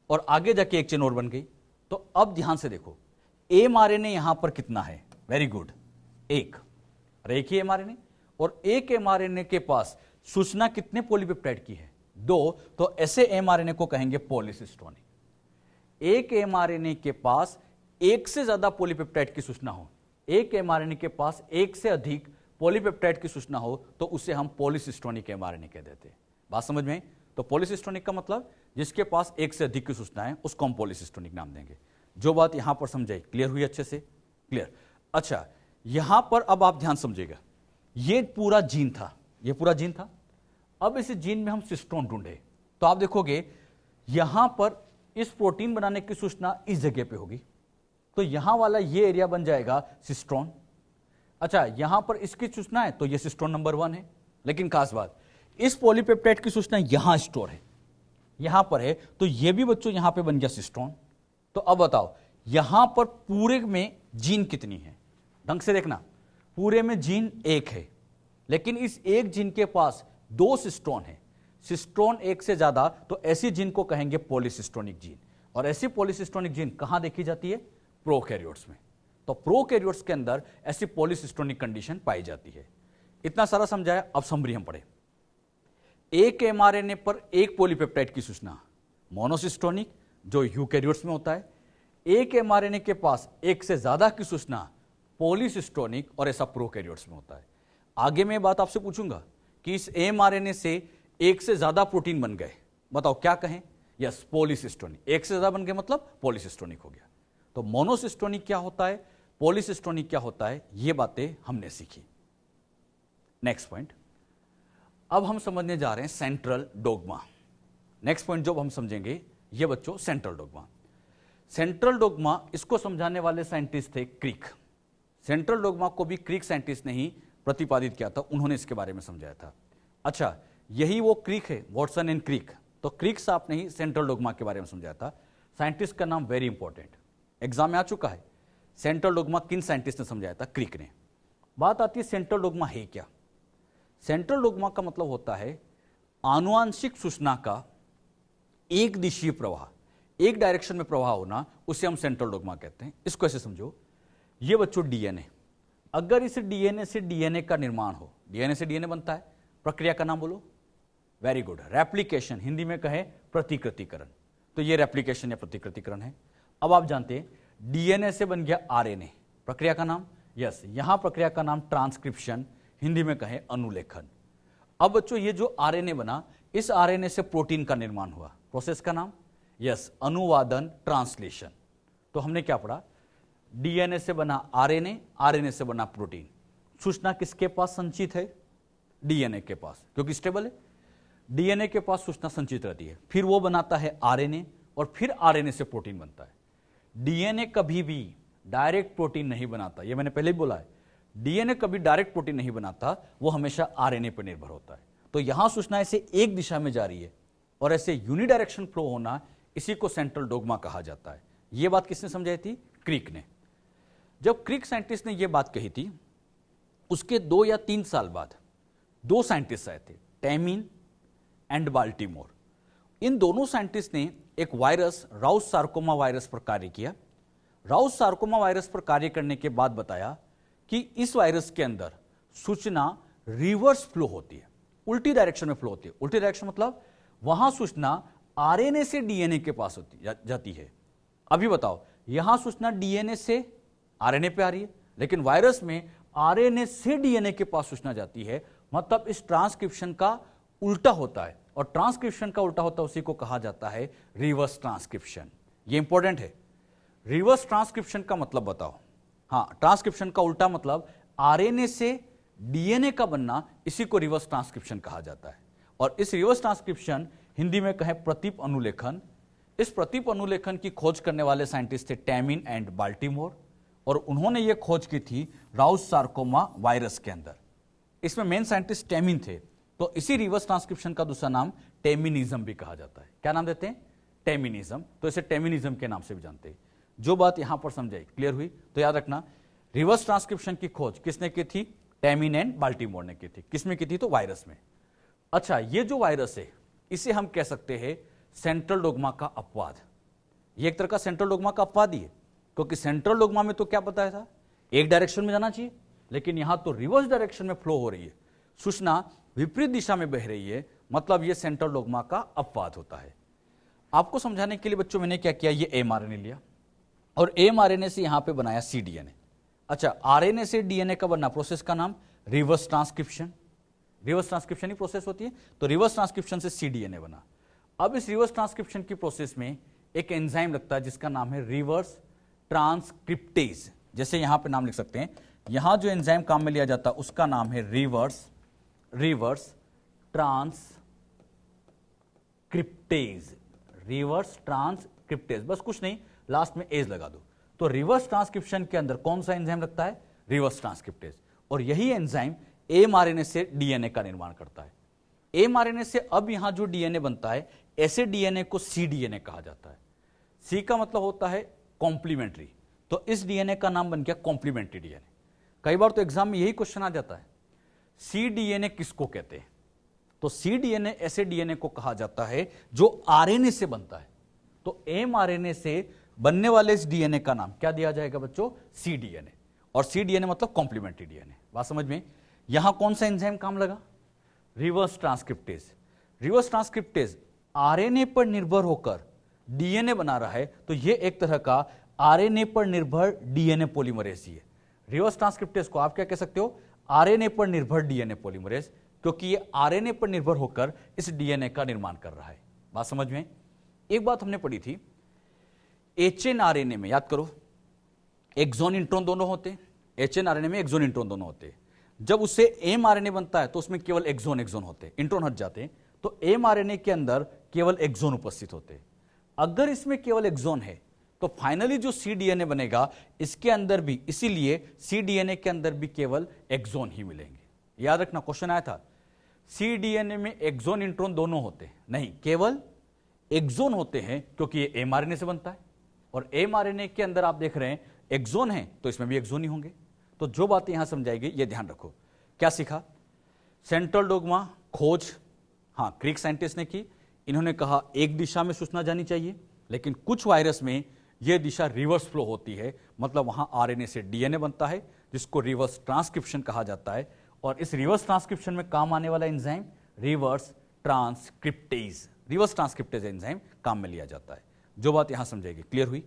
और आगे जाके एक चेन और बन गई। तो अब ध्यान से देखो, mRNA यहां पर कितना है? वेरी गुड, एक। अरे एक ही mRNA, और एक mRNA के पास सूचना कितने पॉलीपेप्टाइड की है? 2। तो ऐसे mRNA को कहेंगे पॉलीसिस्टोनिक। एक mRNA के पास एक से ज्यादा पॉलीपेप्टाइड की सूचना हो, एक mRNA के पास एक से अधिक पॉलीपेप्टाइड की सूचना हो, तो उसे हम पॉलीसिस्टोनिक mRNA कह देते हैं। बात समझ में? तो पॉलीसिस्टोनिक का मतलब जिसके पास एक से अधिक की सूचना है उसको हम पॉलीसिस्टोनिक नाम देंगे। जो बात यहां पर समझाई, क्लियर हुई अच्छे से? क्लियर। अच्छा, यहां पर अब आप ध्यान समझिएगा, ये पूरा जीन था। अब इस जीन में हम सिस्ट्रोन ढूंढे, तो आप देखोगे यहां पर इस प्रोटीन बनाने की सूचना इस जगह पे होगी, तो यहां वाला ये एरिया बन जाएगा सिस्ट्रोन। अच्छा, यहां पर इसकी सूचना है तो ये सिस्ट्रोन नंबर 1 है, लेकिन खास बात, इस पॉलीपेप्टाइड की सूचना यहां स्टोर है, यहां पर है, तो ये भी बच्चों यहां पे बन गया सिस्टोन। तो अब बताओ यहां पर पूरे में जीन कितनी है, ढंग से देखना, पूरे में जीन एक है, लेकिन इस एक जीन के पास दो सिस्टोन है, सिस्टोन एक से ज्यादा, तो ऐसी जीन को कहेंगे पॉलीसिस्टोनिक जीन। और ऐसी पॉलीसिस्टोनिक जीन कहां देखी जाती है? प्रोकैरियोट्स में। तो प्रोकैरियोट्स के अंदर ऐसी पॉलीसिस्टोनिक कंडीशन पाई जाती है। इतना सारा समझाया, अब समरी हम पढ़े। एक एमआरएनए पर एक पॉलीपेप्टाइड की सूचना मोनोसिस्टोनिक, जो यूकैरियोट्स में होता है। एक एमआरएनए के पास एक से ज्यादा की सूचना पॉलीसिस्टोनिक, और ऐसा प्रोकैरियोट्स में होता है। आगे मैं बात आपसे पूछूंगा कि इस एमआरएनए से एक से ज्यादा प्रोटीन बन गए, बताओ क्या कहें? यस, पॉलीसिस्टोनिक। एक से ज्यादा बन गए मतलब पॉलीसिस्टोनिक हो गया। तो मोनोसिस्टोनिक क्या होता है, पॉलीसिस्टोनिक क्या होता है, ये बातें हमने सीखी। नेक्स्ट पॉइंट, अब हम समझने जा रहे हैं सेंट्रल डोग्मा। नेक्स्ट पॉइंट जो हम समझेंगे ये बच्चों सेंट्रल डोग्मा। सेंट्रल डोग्मा, इसको समझाने वाले साइंटिस्ट थे क्रिक। सेंट्रल डोग्मा को भी क्रिक साइंटिस्ट ने ही प्रतिपादित किया था, उन्होंने इसके बारे में समझाया था। अच्छा, यही वो क्रिक है, वॉटसन एंड क्रिक। तो क्रिक साहब ने ही सेंट्रल डोग्मा के बारे में समझाया था। साइंटिस्ट का नाम वेरी इंपॉर्टेंट, एग्जाम में आ चुका है। सेंट्रल डोग्मा किन साइंटिस्ट ने समझाया था? क्रिक ने। बात आती है सेंट्रल डोग्मा है क्या। सेंट्रल डोग्मा का मतलब होता है आनुवांशिक सूचना का एक दिशीय प्रवाह, एक डायरेक्शन में प्रवाह होना, उसे हम सेंट्रल डोग्मा कहते हैं। इसको ऐसे समझो, ये बच्चों डीएनए, अगर इस डीएनए से डीएनए का निर्माण हो, डीएनए से डीएनए बनता है, प्रक्रिया का नाम बोलो? वेरी गुड, रेप्लिकेशन, हिंदी में कहे प्रतिकृतिकरण। तो ये रेप्लिकेशन या प्रतिकृतिकरण है। अब आप जानते हैं डीएनए से बन गया आरएनए, प्रक्रिया का नाम? यस, यहां प्रक्रिया का नाम ट्रांसक्रिप्शन, हिंदी में कहे अनुलेखन। अब बच्चों ये जो आरएनए बना, इस आरएनए से प्रोटीन का निर्माण हुआ, प्रोसेस का नाम? यस, अनुवादन, ट्रांसलेशन। तो हमने क्या पढ़ा? डीएनए से बना आरएनए, आरएनए से बना प्रोटीन। सूचना किसके पास संचित है? डीएनए के पास, क्योंकि स्टेबल है। डीएनए के पास सूचना संचित रहती है, फिर वो बनाता है आरएनए, और फिर आरएनए से प्रोटीन बनता है। डीएनए कभी भी डायरेक्ट प्रोटीन नहीं बनाता, ये मैंने पहले ही बोला है। डीएनए कभी डायरेक्ट प्रोटीन नहीं बनाता, वो हमेशा आरएनए पर निर्भर होता है। तो यहां सूचना ऐसे एक दिशा में जा रही है, और ऐसे यूनिडायरेक्शन फ्लो होना, इसी को सेंट्रल डोग्मा कहा जाता है। यह बात किसने समझाई थी? क्रिक ने। जब क्रिक साइंटिस्ट ने यह बात कही थी, उसके 2 या 3 साल बाद 2 साइंटिस्ट आए थे, टैमिन एंड बाल्टीमोर। इन दोनों साइंटिस्ट ने एक वायरस, राउस सार्कोमा वायरस पर कार्य किया। राउस सार्कोमा वायरस पर कार्य करने के बाद बताया कि इस वायरस के अंदर सूचना रिवर्स फ्लो होती है, उल्टी डायरेक्शन में फ्लो होती है। उल्टी डायरेक्शन मतलब वहां सूचना आरएनए से डीएनए के पास जाती है। अभी बताओ, यहां सूचना डीएनए से आरएनए पे आ रही है, लेकिन वायरस में आरएनए से डीएनए के पास सूचना जाती है, मतलब इस ट्रांसक्रिप्शन का उल्टा होता है। और ट्रांसक्रिप्शन का उल्टा होता है, उसी को कहा जाता है रिवर्स ट्रांसक्रिप्शन। ये इंपॉर्टेंट है। रिवर्स ट्रांसक्रिप्शन का मतलब बताओ? हाँ, ट्रांसक्रिप्शन का उल्टा मतलब आरएनए से डीएनए का बनना, इसी को रिवर्स ट्रांसक्रिप्शन कहा जाता है। और इस रिवर्स ट्रांसक्रिप्शन, हिंदी में कहें प्रतीप अनुलेखन, इस प्रतीप अनुलेखन की खोज करने वाले साइंटिस्ट थे टैमिन एंड बाल्टीमोर, और उन्होंने ये खोज की थी राउस सार्कोमा वायरस के अंदर। इसमें मेन साइंटिस्ट टैमिन थे। तो इसी रिवर्स ट्रांसक्रिप्शन का दूसरा नाम टेमिनिज्म भी कहा जाता है। क्या नाम देते हैं? टेमिनिज्म। तो इसे टेमिनिज्म के नाम से भी जानते हैं। जो बात यहां पर समझाई, क्लियर हुई? तो याद रखना, रिवर्स ट्रांसक्रिप्शन की खोज किसने की थी? टैमिन एंड बाल्टीमोर ने की थी। किसमें की थी? तो वायरस में। अच्छा, ये जो वायरस है, इसे हम कह सकते हैं सेंट्रल डोग्मा का अपवाद। ये एक तरह का सेंट्रल डोग्मा का अपवाद ही है, क्योंकि सेंट्रल डोग्मा में तो क्या बताया था? एक डायरेक्शन में जाना चाहिए, लेकिन यहां तो रिवर्स डायरेक्शन में फ्लो हो रही है, सूचना विपरीत दिशा में बह रही है, मतलब यह सेंट्रल डोग्मा का अपवाद होता है। आपको समझाने के लिए बच्चों मैंने क्या किया, ये एमआरएनए लिया और एमआरएनए से यहां पे बनाया सीडीएनए। अच्छा, आरएनए से डीएनए का बनना, प्रोसेस का नाम रिवर्स ट्रांसक्रिप्शन। रिवर्स ट्रांसक्रिप्शन ही प्रोसेस होती है, तो रिवर्स ट्रांसक्रिप्शन से सीडीएनए बना। अब इस रिवर्स ट्रांसक्रिप्शन की प्रोसेस में एक एंजाइम लगता है जिसका नाम है रिवर्स ट्रांसक्रिप्टेज। जैसे यहां पे नाम लिख सकते हैं, यहां जो एंजाइम काम में लिया जाता है उसका नाम है रिवर्स ट्रांसक्रिप्टेज। रिवर्स ट्रांसक्रिप्टेज, बस कुछ नहीं, लास्ट में एज लगा दो। तो रिवर्स ट्रांसक्रिप्शन के अंदर कौन सा एंजाइम लगता है? Reverse transcriptase. और यही एंजाइम एमआरएनए से डीएनए का निर्माण करता है। एमआरएनए से अब यहां जो डीएनए बनता है, ऐसे डीएनए को सीडीएनए कहा जाता है। सी का मतलब होता है कॉम्प्लीमेंट्री, तो इस डीएनए का नाम बन गया कॉम्प्लीमेंट्री डीएनए। कई बार तो एग्जाम में यही क्वेश्चन आ जाता है, सीडीएनए किसको कहते हैं? तो सीडीएनए ऐसे डीएनए को कहा जाता है जो आरएनए से बनता है। तो एमआरएनए से बनने वाले इस डीएनए का नाम क्या दिया जाएगा बच्चों? सीडीएनए। और सीडीएनए मतलब कॉम्प्लीमेंट्री डीएनए। बात समझ में? यहां कौन सा एंजाइम काम लगा? Reverse transcriptase. Reverse transcriptase RNA पर निर्भर होकर डीएनए बना रहा है, तो यह एक तरह का आरएनए पर निर्भर डीएनए पॉलीमरेज ही है। रिवर्स ट्रांसक्रिप्टेज को आप क्या कह सकते हो? आरएनए पर निर्भर डीएनए पॉलीमरेज, क्योंकि ये आरएनए पर निर्भर होकर इस डीएनए का निर्माण कर रहा है। बात समझ में? एक बात हमने पढ़ी थी, एचएनआरएनए में याद करो, एक्सॉन इंट्रॉन दोनों होते हैं। एचएनआरएनए में एक्सॉन इंट्रॉन दोनों होते हैं। जब उससे एमआरएनए बनता है तो उसमें केवल एक्सॉन एक्सॉन होते हैं, इंट्रॉन हट जाते हैं, तो एमआरएनए के अंदर केवल एक्सॉन उपस्थित होते हैं। अगर इसमें केवल एक्सॉन है तो फाइनली जो सीडीएनए बनेगा इसके अंदर भी, इसीलिए सीडीएनए के अंदर भी केवल एक्सॉन ही मिलेंगे। याद रखना, क्वेश्चन आया था, सीडीएनए में एक्सॉन इंट्रॉन दोनों होते हैं? नहीं, केवल एक्सॉन होते हैं, क्योंकि ये एमआरएनए से बनता है। और एमआरएनए के अंदर आप देख रहे हैं एक्सॉन है, तो इसमें भी एक्सॉन ही होंगे। तो जो बातें यहां समझाएगी ये ध्यान रखो। क्या सीखा? सेंट्रल डोग्मा खोज ग्रीक साइंटिस्ट ने की। इन्होंने कहा एक दिशा में सूचना जानी चाहिए, लेकिन कुछ वायरस में यह दिशा रिवर्स फ्लो होती है, मतलब वहां आरएनए से डीएनए बनता है, जिसको रिवर्स ट्रांसक्रिप्शन कहा जाता है। और इस रिवर्स ट्रांसक्रिप्शन में काम आने वाला enzyme reverse transcriptase, reverse transcriptase enzyme काम में लिया जाता है। जो बात यहां समझेगी, क्लियर हुई?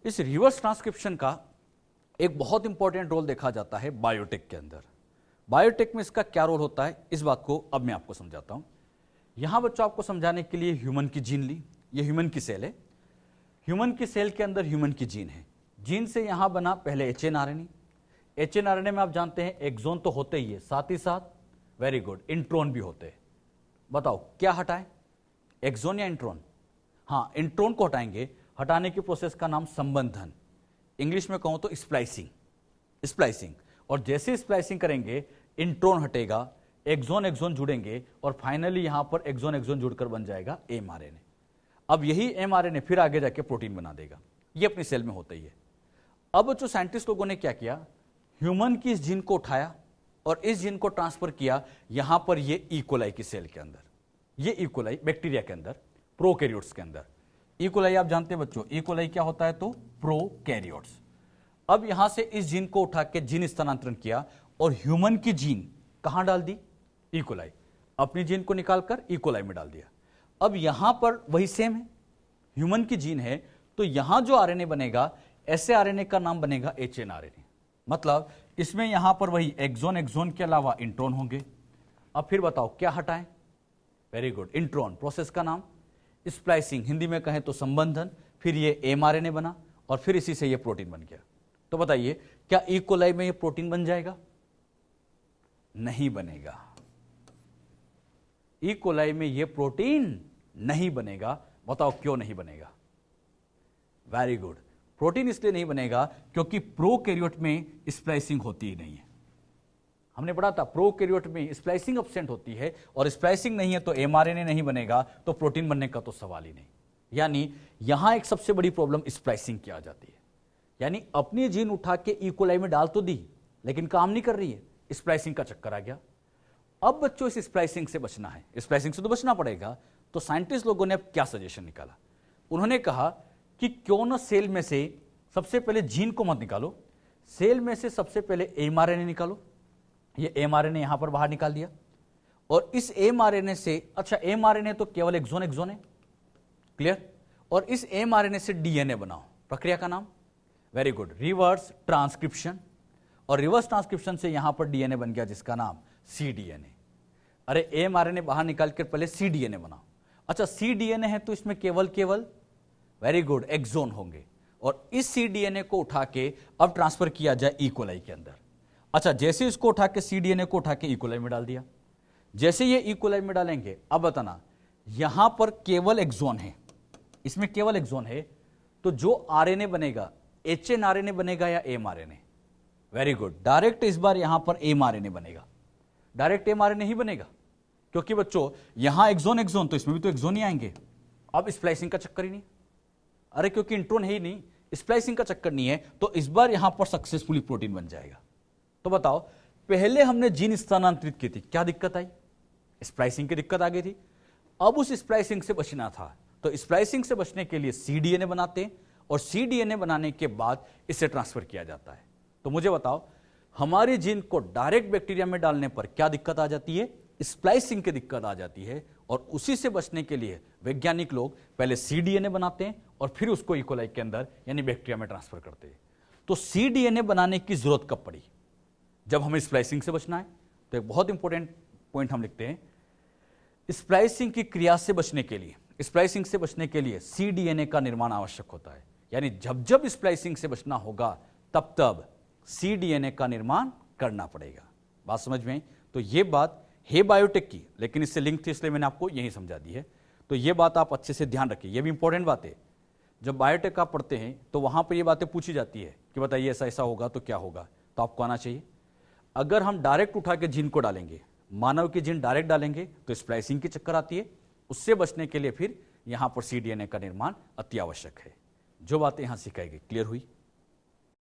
इस रिवर्स ट्रांसक्रिप्शन का एक बहुत इंपॉर्टेंट रोल देखा जाता है बायोटेक के अंदर। बायोटेक में इसका क्या रोल होता है, इस बात को अब मैं आपको समझाता हूं। यहां बच्चों आपको समझाने के लिए ह्यूमन की जीन ली। ये ह्यूमन की सेल है। ह्यूमन की सेल के अंदर ह्यूमन की जीन है। जीन से यहां बना पहले एचएनआरएनए। एचएनआरएनए में आप जानते हैं एक्सॉन तो होते ही है, साथ ही साथ वेरी गुड इंट्रॉन भी होते हैं। बताओ क्या हटाएं, एक्सॉन या इंट्रॉन? इंट्रॉन को हटाएंगे। हटाने की प्रोसेस का नाम संबंधन, इंग्लिश में कहूं तो स्प्लाइसिंग। स्प्लाइसिंग, और जैसे स्प्लाइसिंग करेंगे इंट्रॉन हटेगा, एक्सॉन एक्सॉन जुड़ेंगे, और फाइनली यहां पर एक्सॉन एक्सॉन जुड़कर बन जाएगा एमआरएनए। अब यही एमआरएनए फिर आगे जाके प्रोटीन बना देगा। ये अपनी सेल में होता ही है। अब जो साइंटिस्ट लोगों ने क्या किया, ह्यूमन की इस जीन को उठाया और इस जीन को ट्रांसफर किया यहां पर ये इकोलाई की सेल के अंदर। ये इकोलाई बैक्टीरिया के अंदर, प्रोकैरियोट्स के अंदर। इकोलाई आप जानते हैं बच्चों, इकोलाई क्या होता है? तो प्रोकैरियोट्स। अब यहां से इस जीन को उठा के जीन स्थानांतरण किया और ह्यूमन की जीन कहां डाल दी? इकोलाई। अपनी जीन को निकालकर इकोलाई में डाल दिया। अब यहां पर वही सेम है, ह्यूमन की जीन है, तो यहां जो आरएनए बनेगा, ऐसे आरएनए का नाम बनेगा एचएनआरएनए। मतलब इसमें यहां पर वही एक्सॉन एक्सॉन के अलावा इंट्रॉन होंगे। अब फिर बताओ क्या हटाएं? Very good, intron. प्रोसेस का नाम स्प्लाइसिंग, हिंदी में कहें तो संबंधन। फिर ये एमआरएनए बना और फिर इसी से ये प्रोटीन बन गया। तो बताइए क्या इकोलाई में ये प्रोटीन बन जाएगा? नहीं बनेगा। इकोलाई में ये प्रोटीन नहीं बनेगा। बताओ क्यों नहीं बनेगा? वेरी गुड, प्रोटीन इसलिए नहीं बनेगा क्योंकि प्रोकैरियोट में स्प्लाइसिंग होती ही नहीं है। हमने पढ़ा था प्रोकैरियोट में स्प्लाइसिंग एब्सेंट होती है, और स्प्लाइसिंग नहीं है तो एमआरएनए नहीं बनेगा, तो प्रोटीन बनने का तो सवाल ही नहीं। यानी यहां एक सबसे बड़ी प्रॉब्लम स्प्लाइसिंग की आ जाती है। यानी अपनी जीन उठा के इकोलाई में डाल तो दी, लेकिन काम नहीं कर रही है, स्प्लाइसिंग का चक्कर आ गया। अब बच्चों इस स्प्लाइसिंग से बचना है, स्प्लाइसिंग से तो बचना पड़ेगा। तो साइंटिस्ट लोगों ने अब क्या सजेशन निकाला? उन्होंने कहा कि क्यों ना सेल में से सबसे पहले जीन को मत निकालो, सेल में से सबसे पहले एमआरएनए निकालो। ये एमआरएनए यहां पर बाहर निकाल दिया, और इस एमआरएनए से, अच्छा एमआरएनए तो केवल एक्सॉन एक्सॉन है, क्लियर? और इस एमआरएनए से डीएनए बनाओ। प्रक्रिया का नाम वेरी गुड, रिवर्स ट्रांसक्रिप्शन। और रिवर्स ट्रांसक्रिप्शन से यहां पर डीएनए बन गया जिसका नाम सीडीएनए। अरे एमआरएनए बाहर निकाल कर पहले सीडीएनए बनाओ। अच्छा सीडीएनए है तो इसमें केवल वेरी गुड एक्सॉन होंगे, और इस सीडीएनए को उठा के अब ट्रांसफर किया जाए इकोलाई के अंदर। अच्छा जैसे इसको उठा के सीडीएनए को उठा के इकोलाई में डाल दिया, जैसे ये इकोलाई में डालेंगे, अब बताना यहां पर केवल एक्सॉन है, इसमें केवल एक्सॉन है, तो जो आरएनए बनेगा एचएनआरएनए बनेगा या एमआरएनए? Very good. डायरेक्ट इस बार यहां पर mRNA बनेगा, डायरेक्ट mRNA नहीं बनेगा, क्योंकि बच्चों यहां एक्सोन तो इसमें भी तो एक्सोन ही आएंगे। अब स्प्लाइसिंग का चक्कर ही नहीं, अरे क्योंकि इंट्रोन है ही नहीं, स्प्लाइसिंग का चक्कर नहीं है, तो इस बार यहां पर सक्सेसफुली प्रोटीन बन जाएगा। तो बताओ, पहले हमने जीन स्थानांतरित की थी, क्या दिक्कत आई? स्प्लाइसिंग की दिक्कत आ गई थी। अब उस स्प्लाइसिंग से बचना था, तो स्प्लाइसिंग से बचने के लिए cDNA बनाते हैं, और cDNA बनाने के बाद इसे ट्रांसफर किया जाता है। तो मुझे बताओ, हमारे जीन को डायरेक्ट बैक्टीरिया में डालने पर क्या दिक्कत आ जाती है? स्प्लाइसिंग की दिक्कत आ जाती है, और उसी से बचने के लिए वैज्ञानिक लोग पहले cDNA बनाते हैं और फिर उसको इकोलाई के अंदर यानी बैक्टीरिया में ट्रांसफर करते हैं। तो cDNA बनाने की जरूरत कब पड़ी? जब हमें स्प्लाइसिंग से बचना है। तो एक बहुत इंपॉर्टेंट पॉइंट हम लिखते हैं, स्प्लाइसिंग की क्रिया से बचने के लिए, स्प्लाइसिंग से बचने के लिए cDNA का निर्माण आवश्यक होता है। यानी जब जब स्प्लाइसिंग से बचना होगा तब तब cDNA का निर्माण करना पड़ेगा। बात समझ में? तो ये बात है बायोटेक की, लेकिन इससे लिंक थी इसलिए मैंने आपको यही समझा दी है। तो ये बात आप अच्छे से ध्यान रखिए, ये भी इंपॉर्टेंट बात है। जब बायोटेक आप पढ़ते हैं तो वहां पर ये बातें पूछी जाती है कि बताइए ऐसा ऐसा होगा तो क्या होगा, तो आपको आना चाहिए। अगर हम डायरेक्ट उठा के जीन को डालेंगे, मानव के जीन डायरेक्ट डालेंगे, तो स्प्लाइसिंग की चक्कर आती है। उससे बचने के लिए फिर यहां पर cDNA का निर्माण अति आवश्यक है। जो बातें यहां सिखाई गई, क्लियर हुई?